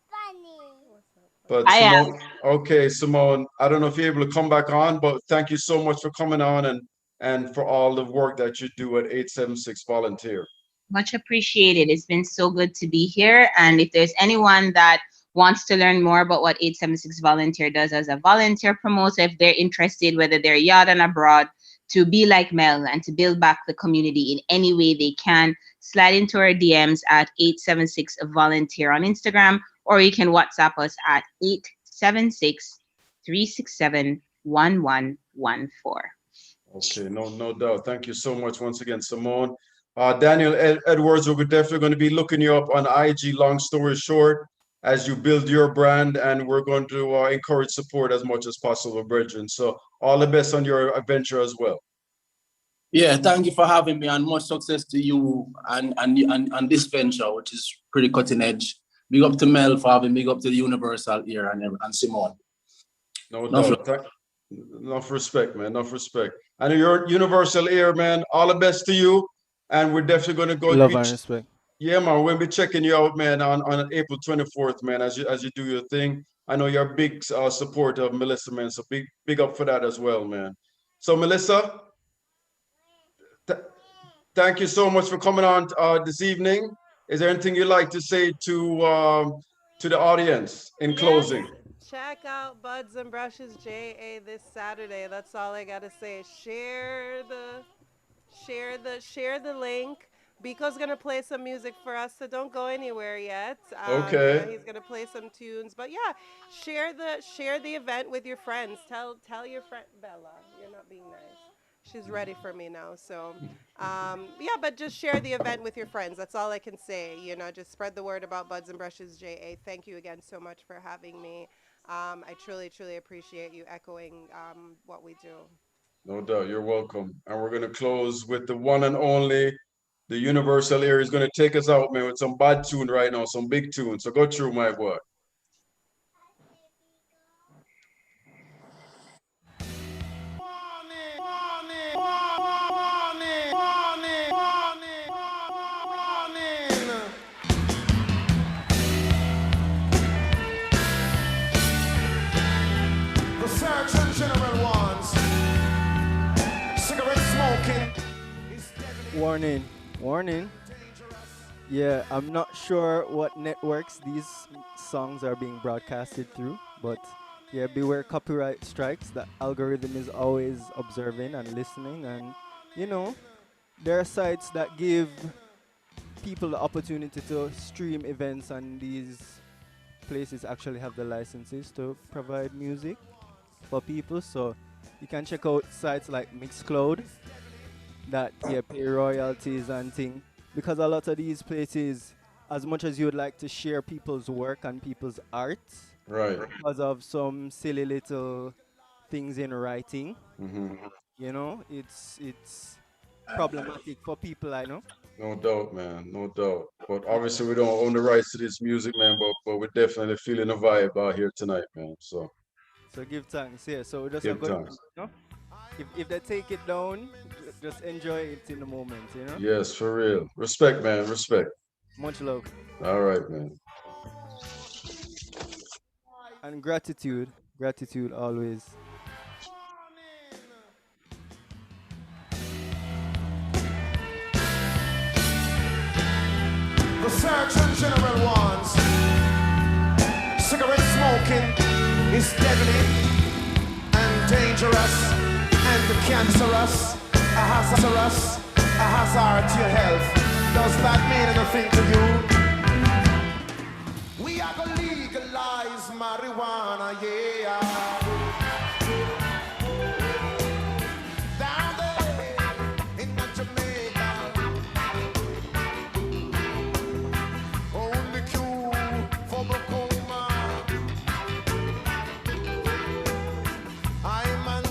Funny. What's up? But I am. Simone, okay, Simone, I don't know if you're able to come back on, but thank you so much for coming on and for all the work that you do at 876 Volunteer. Much appreciated. It's been so good to be here. And if there's anyone that wants to learn more about what 876 Volunteer does as a volunteer promoter, if they're interested, whether they're yard and abroad, to be like Mel and to build back the community in any way they can, slide into our DMs at 876 Volunteer on Instagram, or you can WhatsApp us at 876 367 1114. Okay, no doubt. Thank you so much once again, Simone. Daniel Edwards, we're definitely going to be looking you up on IG, long story short, as you build your brand, and we're going to encourage support as much as possible, Bridget. So all the best on your adventure as well. Yeah, thank you for having me, and much success to you and this venture, which is pretty cutting edge. Big up to Mel for having me, big up to the Universal here and Simone. No Enough doubt. Enough respect, man. Enough respect. And your Universal Air, man. All the best to you. And we're definitely going to go Love be, and respect. yeah, man. We'll be checking you out, man, on April 24th, man, as you do your thing. I know you're a big supporter of Melissa, man. So big up for that as well, man. So Melissa, th- thank you so much for coming on this evening. Is there anything you'd like to say to the audience in Yes. closing? Check out Buds and Brushes JA this Saturday. That's all I gotta say. Share the link. Biko's gonna play some music for us, so don't go anywhere yet. Okay. He's gonna play some tunes. But yeah, share the event with your friends. Tell your friend Bella, you're not being nice. She's ready for me now. So yeah, but just share the event with your friends. That's all I can say. Just spread the word about Buds and Brushes JA. Thank you again so much for having me. I truly, truly appreciate you echoing what we do. No doubt, you're welcome. And we're gonna close with the one and only, the Universal Air is gonna take us out, man, with some bad tune right now, some big tune. So go through, my boy. The Surgeon General wants cigarette smoking is deadly Warning, warning. dangerous. Yeah, I'm not sure what networks these songs are being broadcasted through, but yeah, beware copyright strikes. The algorithm is always observing and listening, and you know, there are sites that give people the opportunity to stream events, and these places actually have the licenses to provide music for people. So you can check out sites like Mixcloud that pay royalties and thing, because a lot of these places, as much as you would like to share people's work and people's art, Right. because of some silly little things in writing, Hmm. it's problematic for people, I know. No doubt, man. No doubt. But obviously we don't own the rights to this music, man, but we're definitely feeling the vibe out here tonight, man. So So give thanks. Yeah, so we just have give good, thanks. if they take it down, just enjoy it in the moment. Yes, for real. Respect, man. Respect. Much love All right, man. and gratitude always. The Surgeon General wants cigarette smoking is deadly and dangerous and cancerous, a hazard to your health. Does that mean anything to you? We are gonna legalize marijuana, yeah. Down there in Jamaica, only cure for glaucoma. I'm an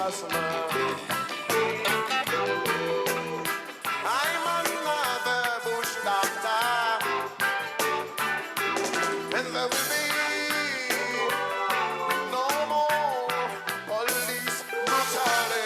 asthma. I'm another bush doctor, and there will be no more police brutality.